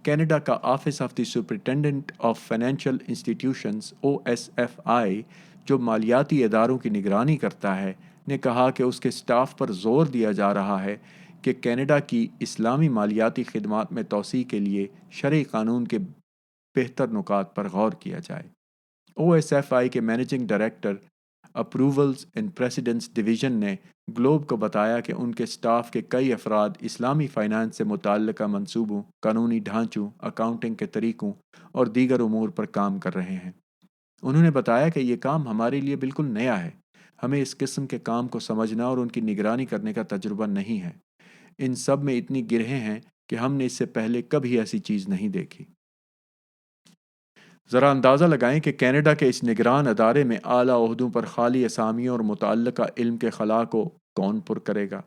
کینیڈا کا office of the superintendent of financial institutions OSFI جو مالیاتی اداروں کی نگرانی کرتا ہے، نے کہا کہ اس کے سٹاف پر زور دیا جا رہا ہے کہ کینیڈا کی اسلامی مالیاتی خدمات میں توسیع کے لیے شرعی قانون کے بہتر نکات پر غور کیا جائے۔ OSFI کے managing director approvals and precedence division نے گلوب کو بتایا کہ ان کے سٹاف کے کئی افراد اسلامی فائنانس سے متعلقہ منصوبوں، قانونی ڈھانچوں، اکاؤنٹنگ کے طریقوں اور دیگر امور پر کام کر رہے ہیں۔ انہوں نے بتایا کہ یہ کام ہمارے لیے بالکل نیا ہے، ہمیں اس قسم کے کام کو سمجھنا اور ان کی نگرانی کرنے کا تجربہ نہیں ہے۔ ان سب میں اتنی گرہیں ہیں کہ ہم نے اس سے پہلے کبھی ایسی چیز نہیں دیکھی۔ ذرا اندازہ لگائیں کہ کینیڈا کے اس نگران ادارے میں اعلیٰ عہدوں پر خالی اسامیوں اور متعلقہ علم کے خلا کو کون پر کرے گا؟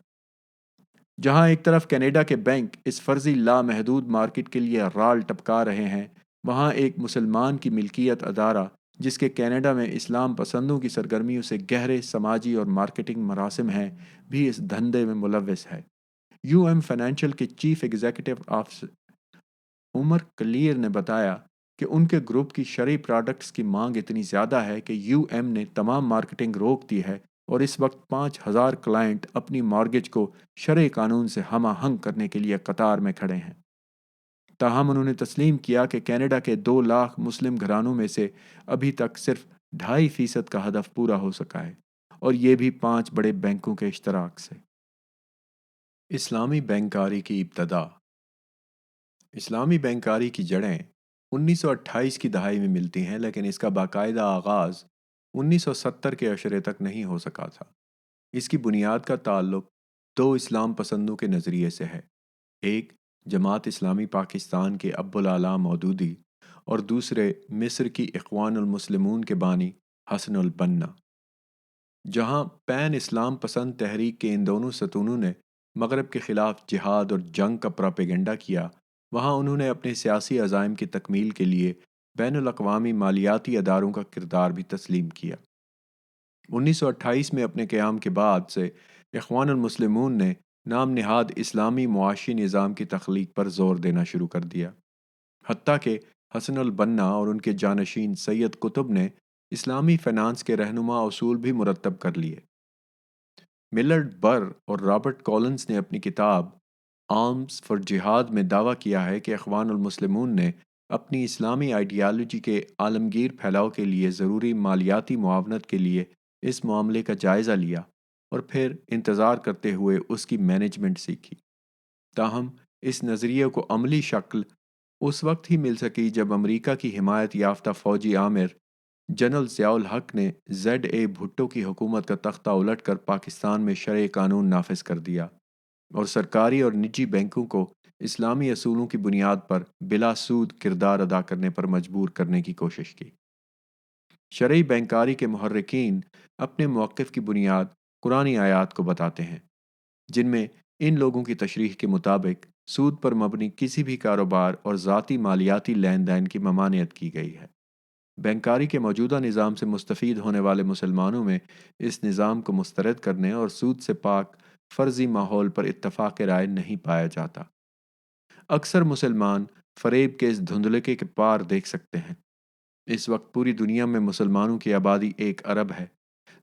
جہاں ایک طرف کینیڈا کے بینک اس فرضی لامحدود مارکیٹ کے لیے رال ٹپکا رہے ہیں، وہاں ایک مسلمان کی ملکیت ادارہ جس کے کینیڈا میں اسلام پسندوں کی سرگرمیوں سے گہرے سماجی اور مارکیٹنگ مراسم ہیں، بھی اس دھندے میں ملوث ہے۔ یو ایم فائنینشل کے چیف ایگزیکٹو آفیسر عمر کلیر نے بتایا کہ ان کے گروپ کی شرعی پروڈکٹس کی مانگ اتنی زیادہ ہے کہ یو ایم نے تمام مارکیٹنگ روک دی ہے اور اس وقت 5,000 کلائنٹ اپنی مارگیج کو شرعی قانون سے ہم آہنگ کرنے کے لیے قطار میں کھڑے ہیں۔ تاہم انہوں نے تسلیم کیا کہ کینیڈا کے 2 لاکھ مسلم گھرانوں میں سے ابھی تک صرف 2.5% کا ہدف پورا ہو سکا ہے، اور یہ بھی 5 بڑے بینکوں کے اشتراک سے۔ اسلامی بینکاری کی ابتدا۔ اسلامی بینکاری کی جڑیں 1928 کی دہائی میں ملتی ہیں، لیکن اس کا باقاعدہ آغاز 1970 کے عشرے تک نہیں ہو سکا تھا۔ اس کی بنیاد کا تعلق 2 اسلام پسندوں کے نظریے سے ہے، ایک جماعت اسلامی پاکستان کے ابو العلا مودودی اور دوسرے مصر کی اخوان المسلمون کے بانی حسن البنا۔ جہاں پین اسلام پسند تحریک کے ان دونوں ستونوں نے مغرب کے خلاف جہاد اور جنگ کا پراپیگنڈا کیا، وہاں انہوں نے اپنے سیاسی عزائم کی تکمیل کے لیے بین الاقوامی مالیاتی اداروں کا کردار بھی تسلیم کیا۔ 1928 میں اپنے قیام کے بعد سے اخوان المسلمون نے نام نہاد اسلامی معاشی نظام کی تخلیق پر زور دینا شروع کر دیا، حتیٰ کہ حسن البنا اور ان کے جانشین سید قطب نے اسلامی فینانس کے رہنما اصول بھی مرتب کر لیے۔ ملرڈ بر اور رابرٹ کولنز نے اپنی کتاب آرمز فار جہاد میں دعویٰ کیا ہے کہ اخوان المسلمون نے اپنی اسلامی آئیڈیالوجی کے عالمگیر پھیلاؤ کے لیے ضروری مالیاتی معاونت کے لیے اس معاملے کا جائزہ لیا اور پھر انتظار کرتے ہوئے اس کی مینجمنٹ سیکھی۔ تاہم اس نظریے کو عملی شکل اس وقت ہی مل سکی جب امریکہ کی حمایت یافتہ فوجی آمر جنرل ضیاء الحق نے زیڈ اے بھٹو کی حکومت کا تختہ الٹ کر پاکستان میں شرعی قانون نافذ کر دیا اور سرکاری اور نجی بینکوں کو اسلامی اصولوں کی بنیاد پر بلا سود کردار ادا کرنے پر مجبور کرنے کی کوشش کی۔ شرعی بینکاری کے محرکین اپنے موقف کی بنیاد قرآنی آیات کو بتاتے ہیں، جن میں ان لوگوں کی تشریح کے مطابق سود پر مبنی کسی بھی کاروبار اور ذاتی مالیاتی لین دین کی ممانعت کی گئی ہے۔ بینکاری کے موجودہ نظام سے مستفید ہونے والے مسلمانوں میں اس نظام کو مسترد کرنے اور سود سے پاک فرضی ماحول پر اتفاق رائے نہیں پایا جاتا۔ اکثر مسلمان فریب کے اس دھندلکے کے پار دیکھ سکتے ہیں۔ اس وقت پوری دنیا میں مسلمانوں کی آبادی 1 ارب ہے،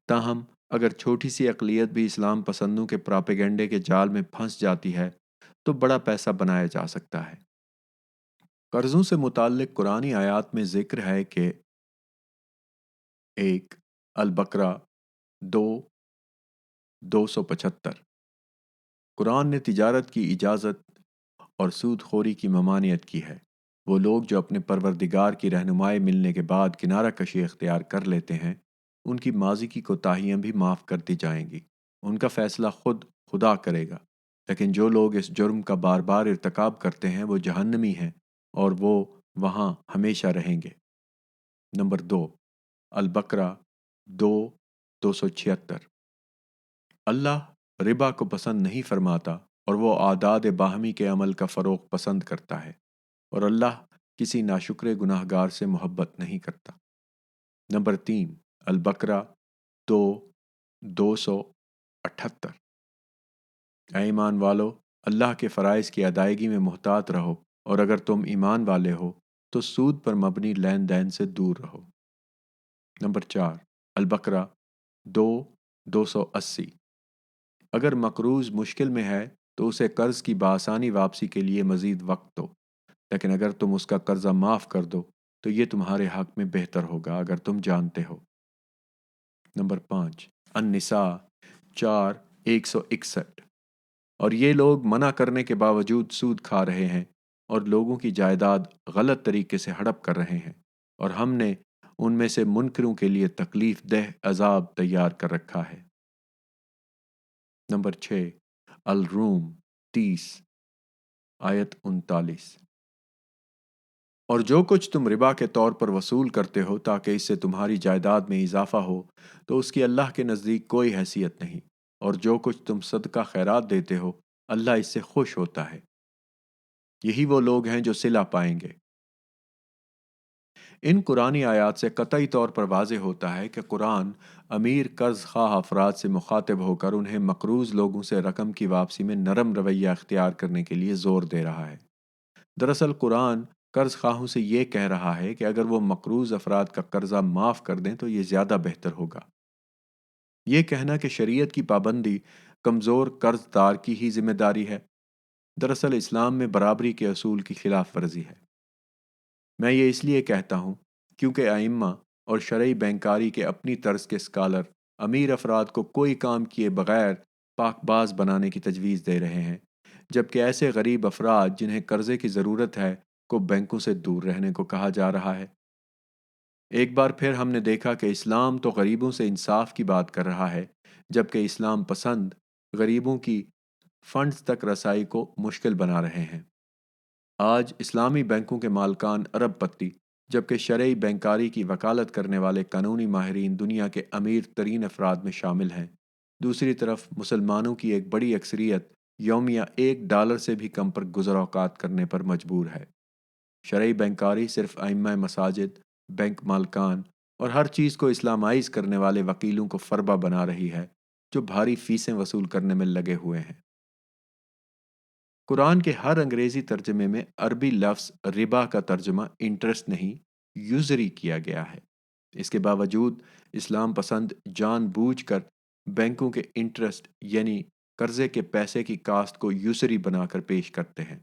تاہم اگر چھوٹی سی اقلیت بھی اسلام پسندوں کے پراپیگنڈے کے جال میں پھنس جاتی ہے تو بڑا پیسہ بنایا جا سکتا ہے۔ قرضوں سے متعلق قرآنی آیات میں ذکر ہے کہ 1 البقرہ 2:275 قرآن نے تجارت کی اجازت اور سود خوری کی ممانعت کی ہے۔ وہ لوگ جو اپنے پروردگار کی رہنمائی ملنے کے بعد کنارہ کشی اختیار کر لیتے ہیں، ان کی ماضی کی کوتاہیاں بھی معاف کر دی جائیں گی، ان کا فیصلہ خود خدا کرے گا، لیکن جو لوگ اس جرم کا بار بار ارتکاب کرتے ہیں وہ جہنمی ہیں اور وہ وہاں ہمیشہ رہیں گے۔ نمبر 2 البقرہ 2:276 اللہ ربا کو پسند نہیں فرماتا اور وہ اعداد باہمی کے عمل کا فروغ پسند کرتا ہے، اور اللہ کسی ناشکر گناہ گار سے محبت نہیں کرتا۔ نمبر 3 البقرہ 2:278 اے ایمان والو، اللہ کے فرائض کی ادائیگی میں محتاط رہو، اور اگر تم ایمان والے ہو تو سود پر مبنی لین دین سے دور رہو۔ نمبر 4 البقرہ 2:280 اگر مقروض مشکل میں ہے تو اسے قرض کی بآسانی واپسی کے لیے مزید وقت دو، لیکن اگر تم اس کا قرضہ معاف کر دو تو یہ تمہارے حق میں بہتر ہوگا اگر تم جانتے ہو۔ نمبر 5 النساء 4:161 اور یہ لوگ منع کرنے کے باوجود سود کھا رہے ہیں اور لوگوں کی جائیداد غلط طریقے سے ہڑپ کر رہے ہیں، اور ہم نے ان میں سے منکروں کے لیے تکلیف دہ عذاب تیار کر رکھا ہے۔ نمبر 6، الروم 30 آیت 39۔ اور جو کچھ تم ربا کے طور پر وصول کرتے ہو تاکہ اس سے تمہاری جائیداد میں اضافہ ہو، تو اس کی اللہ کے نزدیک کوئی حیثیت نہیں، اور جو کچھ تم صدقہ خیرات دیتے ہو اللہ اس سے خوش ہوتا ہے۔ یہی وہ لوگ ہیں جو صلہ پائیں گے۔ ان قرآنی آیات سے قطعی طور پر واضح ہوتا ہے کہ قرآن امیر قرض خواہ افراد سے مخاطب ہو کر انہیں مقروض لوگوں سے رقم کی واپسی میں نرم رویہ اختیار کرنے کے لیے زور دے رہا ہے۔ دراصل قرآن قرض خواہوں سے یہ کہہ رہا ہے کہ اگر وہ مقروض افراد کا قرضہ معاف کر دیں تو یہ زیادہ بہتر ہوگا۔ یہ کہنا کہ شریعت کی پابندی کمزور قرض دار کی ہی ذمہ داری ہے، دراصل اسلام میں برابری کے اصول کی خلاف ورزی ہے۔ میں یہ اس لیے کہتا ہوں کیونکہ ائمہ اور شرعی بینکاری کے اپنی طرز کے اسکالر امیر افراد کو کوئی کام کیے بغیر پاک باز بنانے کی تجویز دے رہے ہیں، جبکہ ایسے غریب افراد جنہیں قرضے کی ضرورت ہے کو بینکوں سے دور رہنے کو کہا جا رہا ہے۔ ایک بار پھر ہم نے دیکھا کہ اسلام تو غریبوں سے انصاف کی بات کر رہا ہے، جبکہ اسلام پسند غریبوں کی فنڈز تک رسائی کو مشکل بنا رہے ہیں۔ آج اسلامی بینکوں کے مالکان ارب پتی، جبکہ شرعی بینکاری کی وکالت کرنے والے قانونی ماہرین دنیا کے امیر ترین افراد میں شامل ہیں۔ دوسری طرف مسلمانوں کی ایک بڑی اکثریت یومیہ $1 سے بھی کم پر گزر اوقات کرنے پر مجبور ہے۔ شرعی بینکاری صرف ائمہ مساجد، بینک مالکان اور ہر چیز کو اسلامائز کرنے والے وکیلوں کو فربہ بنا رہی ہے جو بھاری فیسیں وصول کرنے میں لگے ہوئے ہیں۔ قرآن کے ہر انگریزی ترجمے میں عربی لفظ ربا کا ترجمہ انٹرسٹ نہیں، یوزری کیا گیا ہے۔ اس کے باوجود اسلام پسند جان بوجھ کر بینکوں کے انٹرسٹ یعنی قرضے کے پیسے کی کاست کو یوزری بنا کر پیش کرتے ہیں۔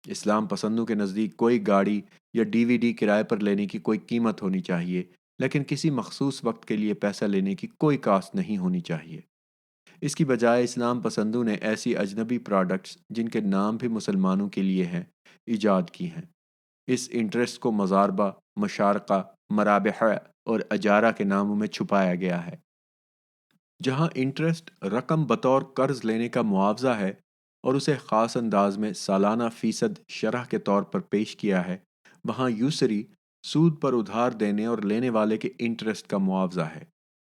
اسلام پسندوں کے نزدیک کوئی گاڑی یا DVD کرائے پر لینے کی کوئی قیمت ہونی چاہیے، لیکن کسی مخصوص وقت کے لیے پیسہ لینے کی کوئی کاست نہیں ہونی چاہیے۔ اس کی بجائے اسلام پسندوں نے ایسی اجنبی پروڈکٹس جن کے نام بھی مسلمانوں کے لیے ہیں ایجاد کی ہیں۔ اس انٹرسٹ کو مضاربہ، مشارقہ، مرابحہ اور اجارہ کے ناموں میں چھپایا گیا ہے۔ جہاں انٹرسٹ رقم بطور قرض لینے کا معاوضہ ہے اور اسے خاص انداز میں سالانہ فیصد شرح کے طور پر پیش کیا ہے، وہاں یوسری سود پر ادھار دینے اور لینے والے کے انٹرسٹ کا معاوضہ ہے،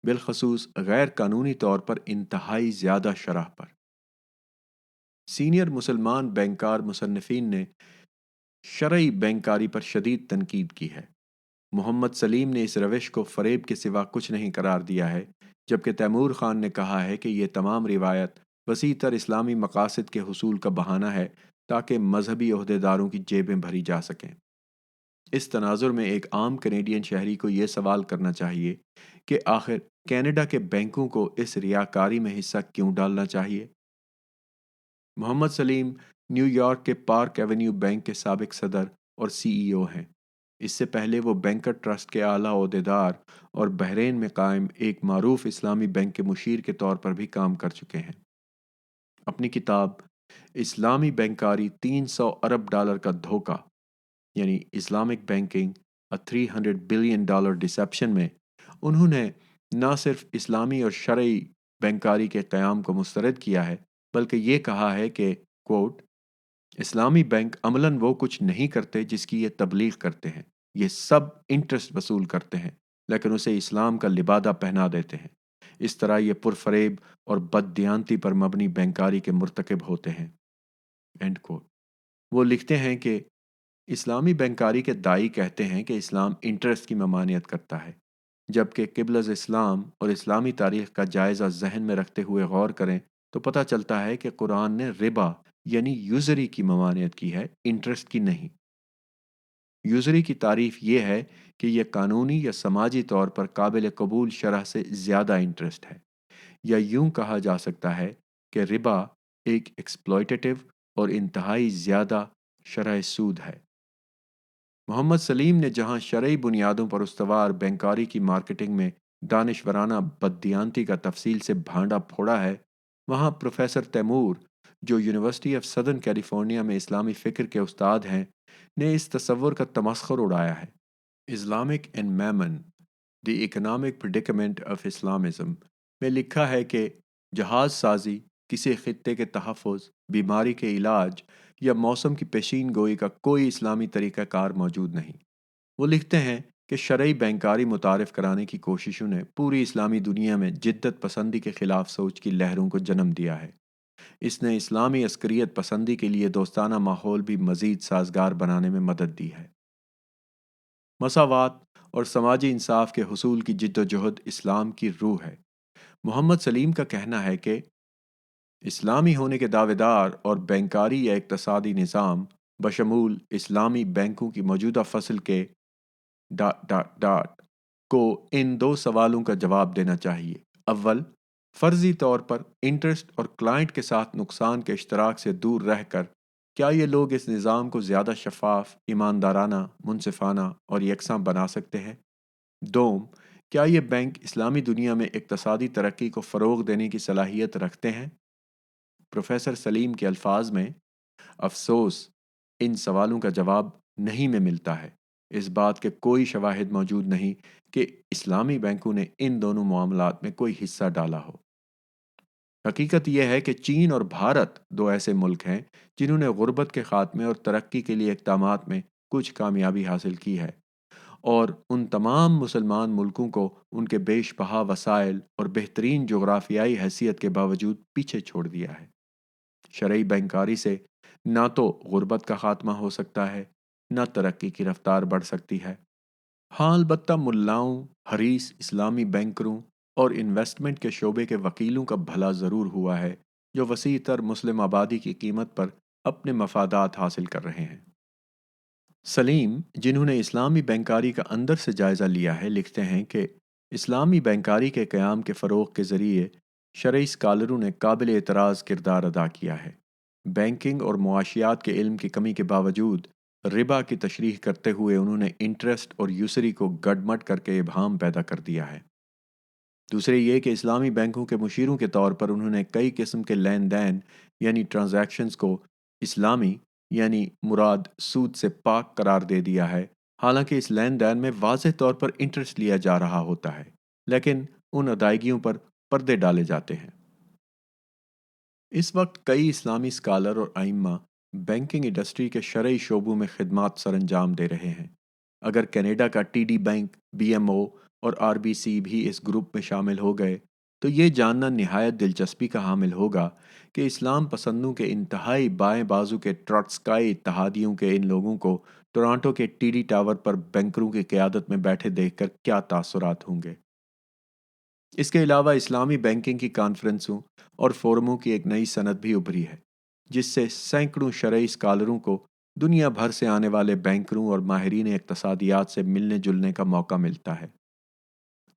بالخصوص غیر قانونی طور پر انتہائی زیادہ شرح پر۔ سینئر مسلمان بینکار مصنفین نے شرعی بینکاری پر شدید تنقید کی ہے۔ محمد سلیم نے اس روش کو فریب کے سوا کچھ نہیں قرار دیا ہے، جبکہ تیمور خان نے کہا ہے کہ یہ تمام روایت وسیع تر اسلامی مقاصد کے حصول کا بہانہ ہے تاکہ مذہبی عہدیداروں کی جیبیں بھری جا سکیں۔ اس تناظر میں ایک عام کینیڈین شہری کو یہ سوال کرنا چاہیے کہ آخر کینیڈا کے بینکوں کو اس ریاکاری میں حصہ کیوں ڈالنا چاہیے؟ محمد سلیم نیو یارک کے پارک ایونیو بینک کے سابق صدر اور CEO ہیں۔ اس سے پہلے وہ بینکر ٹرسٹ کے اعلیٰ عہدیدار اور بحرین میں قائم ایک معروف اسلامی بینک کے مشیر کے طور پر بھی کام کر چکے ہیں۔ اپنی کتاب اسلامی بینکاری $300 ارب کا دھوکہ یعنی اسلامک بینکنگ $300 بلین ڈسیپشن میں انہوں نے نہ صرف اسلامی اور شرعی بینکاری کے قیام کو مسترد کیا ہے، بلکہ یہ کہا ہے کہ کوٹ اسلامی بینک عملاً وہ کچھ نہیں کرتے جس کی یہ تبلیغ کرتے ہیں، یہ سب انٹرسٹ وصول کرتے ہیں لیکن اسے اسلام کا لبادہ پہنا دیتے ہیں۔ اس طرح یہ پرفریب اور بددیانتی پر مبنی بینکاری کے مرتکب ہوتے ہیں۔ End quote. وہ لکھتے ہیں کہ اسلامی بینکاری کے داعی کہتے ہیں کہ اسلام انٹرسٹ کی ممانعت کرتا ہے، جبکہ قبل از اسلام اور اسلامی تاریخ کا جائزہ ذہن میں رکھتے ہوئے غور کریں تو پتہ چلتا ہے کہ قرآن نے ربا یعنی یوزری کی ممانعت کی ہے، انٹرسٹ کی نہیں۔ یوزری کی تعریف یہ ہے کہ یہ قانونی یا سماجی طور پر قابل قبول شرح سے زیادہ انٹرسٹ ہے، یا یوں کہا جا سکتا ہے کہ ربا ایک ایکسپلوئٹیٹو اور انتہائی زیادہ شرح سود ہے۔ محمد سلیم نے جہاں شرعی بنیادوں پر استوار بینکاری کی مارکیٹنگ میں دانشورانہ بددیانتی کا تفصیل سے بھانڈا پھوڑا ہے، وہاں پروفیسر تیمور جو یونیورسٹی آف سدرن کیلیفورنیا میں اسلامی فکر کے استاد ہیں، نے اس تصور کا تمسخر اڑایا ہے۔ Islamic and Mammon the economic predicament of Islamism میں لکھا ہے کہ جہاز سازی، کسی خطے کے تحفظ، بیماری کے علاج یا موسم کی پیشین گوئی کا کوئی اسلامی طریقہ کار موجود نہیں۔ وہ لکھتے ہیں کہ شرعی بینکاری متعارف کرانے کی کوششوں نے پوری اسلامی دنیا میں جدت پسندی کے خلاف سوچ کی لہروں کو جنم دیا ہے۔ اس نے اسلامی عسکریت پسندی کے لیے دوستانہ ماحول بھی مزید سازگار بنانے میں مدد دی ہے۔ مساوات اور سماجی انصاف کے حصول کی جد و جہد اسلام کی روح ہے۔ محمد سلیم کا کہنا ہے کہ اسلامی ہونے کے دعوے دار اور بینکاری یا اقتصادی نظام بشمول اسلامی بینکوں کی موجودہ فصل کے ڈاٹ ڈاٹ ڈاٹ کو ان دو سوالوں کا جواب دینا چاہیے۔ اول، فرضی طور پر انٹرسٹ اور کلائنٹ کے ساتھ نقصان کے اشتراک سے دور رہ کر کیا یہ لوگ اس نظام کو زیادہ شفاف، ایماندارانہ، منصفانہ اور یکساں بنا سکتے ہیں؟ دوم، کیا یہ بینک اسلامی دنیا میں اقتصادی ترقی کو فروغ دینے کی صلاحیت رکھتے ہیں؟ پروفیسر سلیم کے الفاظ میں، افسوس، ان سوالوں کا جواب نہیں میں ملتا ہے۔ اس بات کے کوئی شواہد موجود نہیں کہ اسلامی بینکوں نے ان دونوں معاملات میں کوئی حصہ ڈالا ہو۔ حقیقت یہ ہے کہ چین اور بھارت دو ایسے ملک ہیں جنہوں نے غربت کے خاتمے اور ترقی کے لیے اقدامات میں کچھ کامیابی حاصل کی ہے، اور ان تمام مسلمان ملکوں کو ان کے بیش بہا وسائل اور بہترین جغرافیائی حیثیت کے باوجود پیچھے چھوڑ دیا ہے۔ شرعی بینکاری سے نہ تو غربت کا خاتمہ ہو سکتا ہے، نہ ترقی کی رفتار بڑھ سکتی ہے۔ ہاں، البتہ ملاؤں، حریص اسلامی بینکروں اور انویسٹمنٹ کے شعبے کے وکیلوں کا بھلا ضرور ہوا ہے، جو وسیع تر مسلم آبادی کی قیمت پر اپنے مفادات حاصل کر رہے ہیں۔ سلیم، جنہوں نے اسلامی بینکاری کا اندر سے جائزہ لیا ہے، لکھتے ہیں کہ اسلامی بینکاری کے قیام کے فروغ کے ذریعے شرعی اسکالروں نے قابل اعتراض کردار ادا کیا ہے۔ بینکنگ اور معاشیات کے علم کی کمی کے باوجود ربا کی تشریح کرتے ہوئے انہوں نے انٹرسٹ اور یسری کو گڈمٹ کر کے ابہام پیدا کر دیا ہے۔ دوسرے یہ کہ اسلامی بینکوں کے مشیروں کے طور پر انہوں نے کئی قسم کے لین دین یعنی ٹرانزیکشنز کو اسلامی یعنی مراد سود سے پاک قرار دے دیا ہے، حالانکہ اس لین دین میں واضح طور پر انٹرسٹ لیا جا رہا ہوتا ہے، لیکن ان ادائیگیوں پر پردے ڈالے جاتے ہیں۔ اس وقت کئی اسلامی اسکالر اور ائمہ بینکنگ انڈسٹری کے شرعی شعبوں میں خدمات سر انجام دے رہے ہیں۔ اگر کینیڈا کا T D bank, B M O اور آر بی سی بھی اس گروپ میں شامل ہو گئے تو یہ جاننا نہایت دلچسپی کا حامل ہوگا کہ اسلام پسندوں کے انتہائی بائیں بازو کے ٹراٹسکائی اتحادیوں کے ان لوگوں کو ٹورانٹو کے ٹی ڈی ٹاور پر بینکروں کی قیادت میں بیٹھے دیکھ کر کیا تاثرات ہوں گے۔ اس کے علاوہ اسلامی بینکنگ کی کانفرنسوں اور فورموں کی ایک نئی صنعت بھی ابھری ہے، جس سے سینکڑوں شرعی اسکالروں کو دنیا بھر سے آنے والے بینکروں اور ماہرین اقتصادیات سے ملنے جلنے کا موقع ملتا ہے۔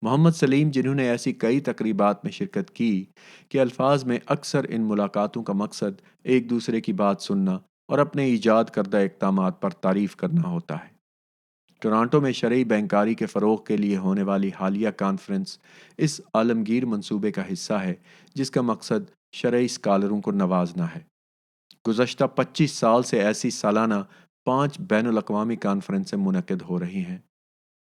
محمد سلیم، جنہوں نے ایسی کئی تقریبات میں شرکت کی کہ الفاظ میں اکثر ان ملاقاتوں کا مقصد ایک دوسرے کی بات سننا اور اپنے ایجاد کردہ اقدامات پر تعریف کرنا ہوتا ہے۔ ٹورانٹو میں شرعی بینکاری کے فروغ کے لیے ہونے والی حالیہ کانفرنس اس عالمگیر منصوبے کا حصہ ہے جس کا مقصد شرعی اسکالروں کو نوازنا ہے۔ گزشتہ 25 سال سے ایسی سالانہ 5 بین الاقوامی کانفرنسیں منعقد ہو رہی ہیں۔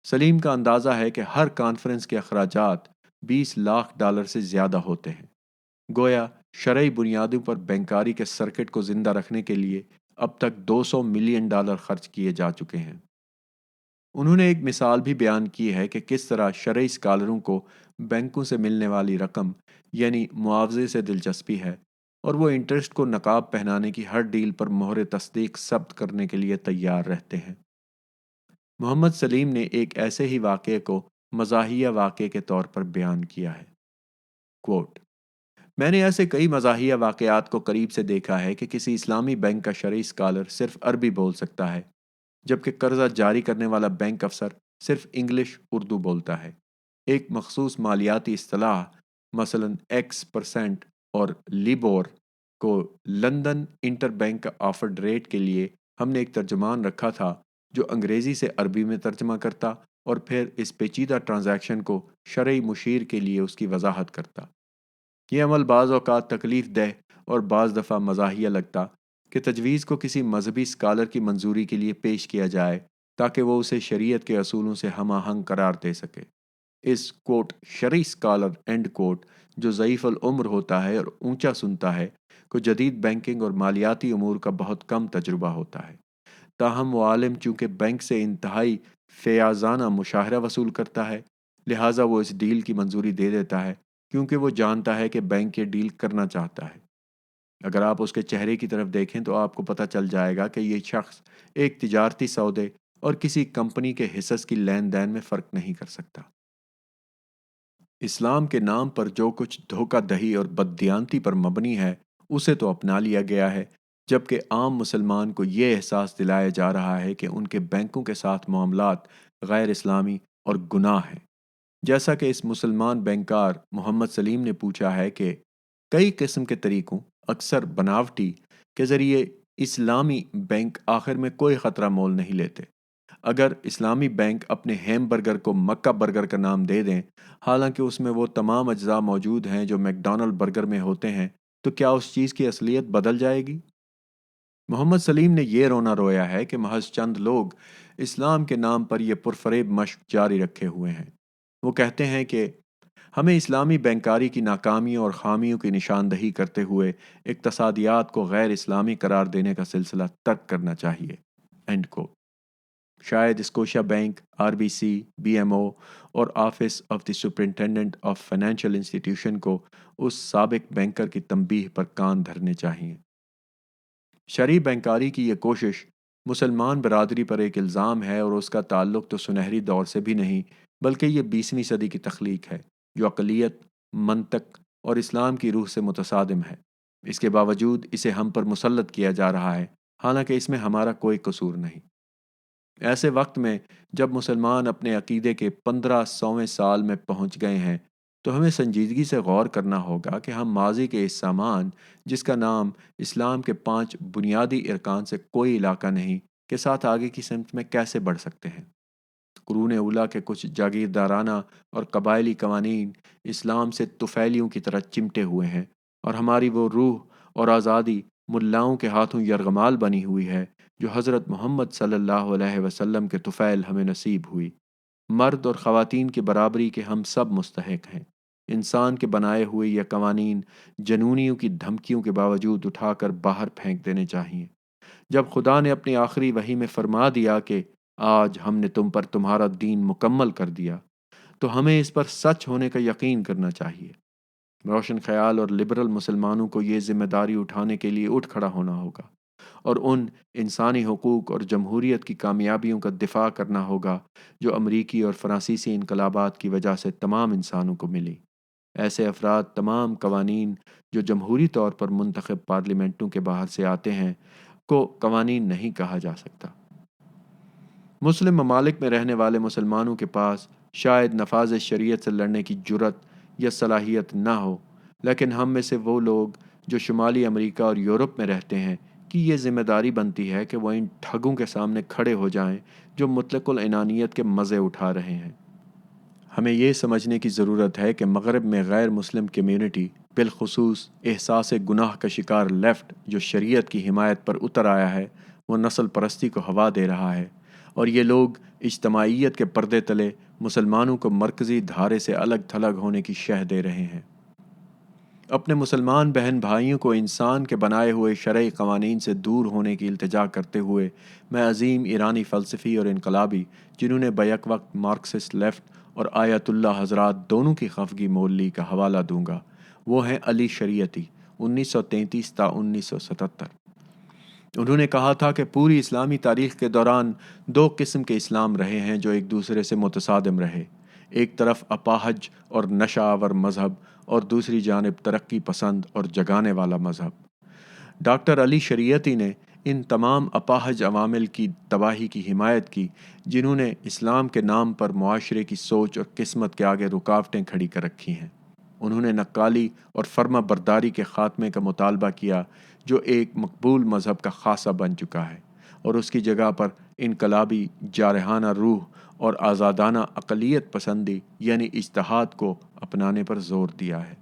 سلیم کا اندازہ ہے کہ ہر کانفرنس کے اخراجات $20 لاکھ سے زیادہ ہوتے ہیں۔ گویا شرعی بنیادوں پر بینکاری کے سرکٹ کو زندہ رکھنے کے لیے اب تک $200 ملین خرچ کیے جا چکے ہیں۔ انہوں نے ایک مثال بھی بیان کی ہے کہ کس طرح شرعی اسکالروں کو بینکوں سے ملنے والی رقم یعنی معاوضے سے دلچسپی ہے، اور وہ انٹرسٹ کو نقاب پہنانے کی ہر ڈیل پر مہر تصدیق ثبت کرنے کے لیے تیار رہتے ہیں۔ محمد سلیم نے ایک ایسے ہی واقعے کو مزاحیہ واقعے کے طور پر بیان کیا ہے۔ کوٹ: میں نے ایسے کئی مزاحیہ واقعات کو قریب سے دیکھا ہے کہ کسی اسلامی بینک کا شرعی اسکالر صرف عربی بول سکتا ہے، جبکہ قرضہ جاری کرنے والا بینک افسر صرف انگلش اردو بولتا ہے۔ ایک مخصوص مالیاتی اصطلاح مثلا X% اور لیبور کو London interbank offered rate کے لیے ہم نے ایک ترجمان رکھا تھا جو انگریزی سے عربی میں ترجمہ کرتا اور پھر اس پیچیدہ ٹرانزیکشن کو شرعی مشیر کے لیے اس کی وضاحت کرتا۔ یہ عمل بعض اوقات تکلیف دہ اور بعض دفعہ مزاحیہ لگتا کہ تجویز کو کسی مذہبی اسکالر کی منظوری کے لیے پیش کیا جائے تاکہ وہ اسے شریعت کے اصولوں سے ہم آہنگ قرار دے سکے۔ اس کوٹ شرعی اسکالر اینڈ کوٹ جو ضعیف العمر ہوتا ہے اور اونچا سنتا ہے کو جدید بینکنگ اور مالیاتی امور کا بہت کم تجربہ ہوتا ہے۔ تاہم وہ عالم چونکہ بینک سے انتہائی فیاضانہ مشاہرہ وصول کرتا ہے، لہٰذا وہ اس ڈیل کی منظوری دے دیتا ہے کیونکہ وہ جانتا ہے کہ بینک یہ ڈیل کرنا چاہتا ہے۔ اگر آپ اس کے چہرے کی طرف دیکھیں تو آپ کو پتہ چل جائے گا کہ یہ شخص ایک تجارتی سودے اور کسی کمپنی کے حصص کی لین دین میں فرق نہیں کر سکتا۔ اسلام کے نام پر جو کچھ دھوکہ دہی اور بددیانتی پر مبنی ہے اسے تو اپنا لیا گیا ہے، جبکہ عام مسلمان کو یہ احساس دلایا جا رہا ہے کہ ان کے بینکوں کے ساتھ معاملات غیر اسلامی اور گناہ ہیں۔ جیسا کہ اس مسلمان بینکار محمد سلیم نے پوچھا ہے کہ کئی قسم کے طریقوں، اکثر بناوٹی، کے ذریعے اسلامی بینک آخر میں کوئی خطرہ مول نہیں لیتے۔ اگر اسلامی بینک اپنے ہیم برگر کو مکہ برگر کا نام دے دیں، حالانکہ اس میں وہ تمام اجزاء موجود ہیں جو میک ڈونلڈ برگر میں ہوتے ہیں، تو کیا اس چیز کی اصلیت بدل جائے گی؟ محمد سلیم نے یہ رونا رویا ہے کہ محض چند لوگ اسلام کے نام پر یہ پرفریب مشق جاری رکھے ہوئے ہیں۔ وہ کہتے ہیں کہ ہمیں اسلامی بینکاری کی ناکامیوں اور خامیوں کی نشاندہی کرتے ہوئے اقتصادیات کو غیر اسلامی قرار دینے کا سلسلہ ترک کرنا چاہیے۔ اینڈ کو شاید Scotia Bank, R B C, B M O اور office of the superintendent of financial institution کو اس سابق بینکر کی تنبیہ پر کان دھرنے چاہیے۔ شرعی بینکاری کی یہ کوشش مسلمان برادری پر ایک الزام ہے اور اس کا تعلق تو سنہری دور سے بھی نہیں بلکہ یہ 20ویں صدی کی تخلیق ہے جو عقلیت، منطق اور اسلام کی روح سے متصادم ہے۔ اس کے باوجود اسے ہم پر مسلط کیا جا رہا ہے، حالانکہ اس میں ہمارا کوئی قصور نہیں۔ ایسے وقت میں جب مسلمان اپنے عقیدے کے 1500ویں سال میں پہنچ گئے ہیں تو ہمیں سنجیدگی سے غور کرنا ہوگا کہ ہم ماضی کے اس سامان جس کا نام اسلام کے 5 بنیادی ارکان سے کوئی علاقہ نہیں کے ساتھ آگے کی سمت میں کیسے بڑھ سکتے ہیں۔ قرون اولیٰ کے کچھ جاگیردارانہ اور قبائلی قوانین اسلام سے طفیلیوں کی طرح چمٹے ہوئے ہیں اور ہماری وہ روح اور آزادی ملاؤں کے ہاتھوں یرغمال بنی ہوئی ہے جو حضرت محمد صلی اللہ علیہ وسلم کے طفیل ہمیں نصیب ہوئی۔ مرد اور خواتین کی برابری کے ہم سب مستحق ہیں۔ انسان کے بنائے ہوئے یہ قوانین جنونیوں کی دھمکیوں کے باوجود اٹھا کر باہر پھینک دینے چاہیے۔ جب خدا نے اپنی آخری وحی میں فرما دیا کہ آج ہم نے تم پر تمہارا دین مکمل کر دیا، تو ہمیں اس پر سچ ہونے کا یقین کرنا چاہیے۔ روشن خیال اور لبرل مسلمانوں کو یہ ذمہ داری اٹھانے کے لیے اٹھ کھڑا ہونا ہوگا اور ان انسانی حقوق اور جمہوریت کی کامیابیوں کا دفاع کرنا ہوگا جو امریکی اور فرانسیسی انقلابات کی وجہ سے تمام انسانوں کو ملی۔ ایسے افراد تمام قوانین جو جمہوری طور پر منتخب پارلیمنٹوں کے باہر سے آتے ہیں کو قوانین نہیں کہا جا سکتا۔ مسلم ممالک میں رہنے والے مسلمانوں کے پاس شاید نفاذ شریعت سے لڑنے کی جرت یا صلاحیت نہ ہو، لیکن ہم میں سے وہ لوگ جو شمالی امریکہ اور یورپ میں رہتے ہیں کی یہ ذمہ داری بنتی ہے کہ وہ ان ٹھگوں کے سامنے کھڑے ہو جائیں جو مطلق العنانیت کے مزے اٹھا رہے ہیں۔ ہمیں یہ سمجھنے کی ضرورت ہے کہ مغرب میں غیر مسلم کمیونٹی، بالخصوص احساس گناہ کا شکار لیفٹ جو شریعت کی حمایت پر اتر آیا ہے، وہ نسل پرستی کو ہوا دے رہا ہے، اور یہ لوگ اجتماعیت کے پردے تلے مسلمانوں کو مرکزی دھارے سے الگ تھلگ ہونے کی شہ دے رہے ہیں۔ اپنے مسلمان بہن بھائیوں کو انسان کے بنائے ہوئے شرعی قوانین سے دور ہونے کی التجا کرتے ہوئے میں عظیم ایرانی فلسفی اور انقلابی جنہوں نے بیک وقت مارکسسٹ لیفٹ اور آیت اللہ حضرات دونوں کی خفگی مول لی کا حوالہ دوں گا۔ وہ ہیں علی شریعتی 1933 تا 1977۔ انہوں نے کہا تھا کہ پوری اسلامی تاریخ کے دوران 2 قسم کے اسلام رہے ہیں جو ایک دوسرے سے متصادم رہے، ایک طرف اپاہج اور نشہ آور مذہب اور دوسری جانب ترقی پسند اور جگانے والا مذہب۔ ڈاکٹر علی شریعتی نے ان تمام اپاہج عوامل کی تباہی کی حمایت کی جنہوں نے اسلام کے نام پر معاشرے کی سوچ اور قسمت کے آگے رکاوٹیں کھڑی کر رکھی ہیں۔ انہوں نے نقالی اور فرما برداری کے خاتمے کا مطالبہ کیا جو ایک مقبول مذہب کا خاصہ بن چکا ہے، اور اس کی جگہ پر انقلابی جارحانہ روح اور آزادانہ اقلیت پسندی یعنی اجتہاد کو اپنانے پر زور دیا ہے۔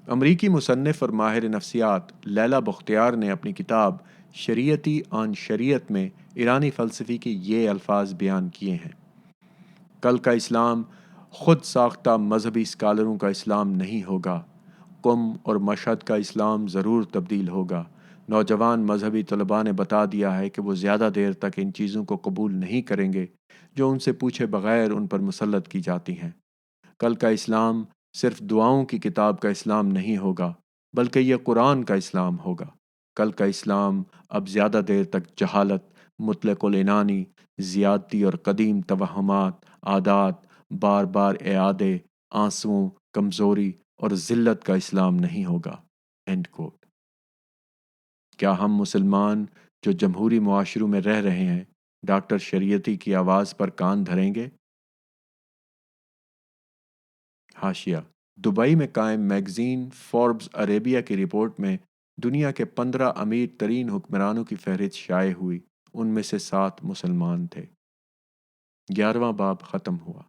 امریکی مصنف اور ماہر نفسیات لیلا بختیار نے اپنی کتاب شریعتی آن شریعت میں ایرانی فلسفی کے یہ الفاظ بیان کیے ہیں: کل کا اسلام خود ساختہ مذہبی اسکالروں کا اسلام نہیں ہوگا۔ قم اور مشہد کا اسلام ضرور تبدیل ہوگا۔ نوجوان مذہبی طلباء نے بتا دیا ہے کہ وہ زیادہ دیر تک ان چیزوں کو قبول نہیں کریں گے جو ان سے پوچھے بغیر ان پر مسلط کی جاتی ہیں۔ کل کا اسلام صرف دعاؤں کی کتاب کا اسلام نہیں ہوگا، بلکہ یہ قرآن کا اسلام ہوگا۔ کل کا اسلام اب زیادہ دیر تک جہالت، مطلق العنانی، زیادتی اور قدیم توہمات، عادات، بار بار اعادے، آنسوؤں، کمزوری اور ذلت کا اسلام نہیں ہوگا۔ End quote. کیا ہم مسلمان جو جمہوری معاشروں میں رہ رہے ہیں ڈاکٹر شریعتی کی آواز پر کان دھریں گے؟ حاشیہ: دبئی میں قائم میگزین فوربس عربیہ کی رپورٹ میں دنیا کے 15 امیر ترین حکمرانوں کی فہرست شائع ہوئی، ان میں سے 7 مسلمان تھے۔ 11واں باب ختم ہوا۔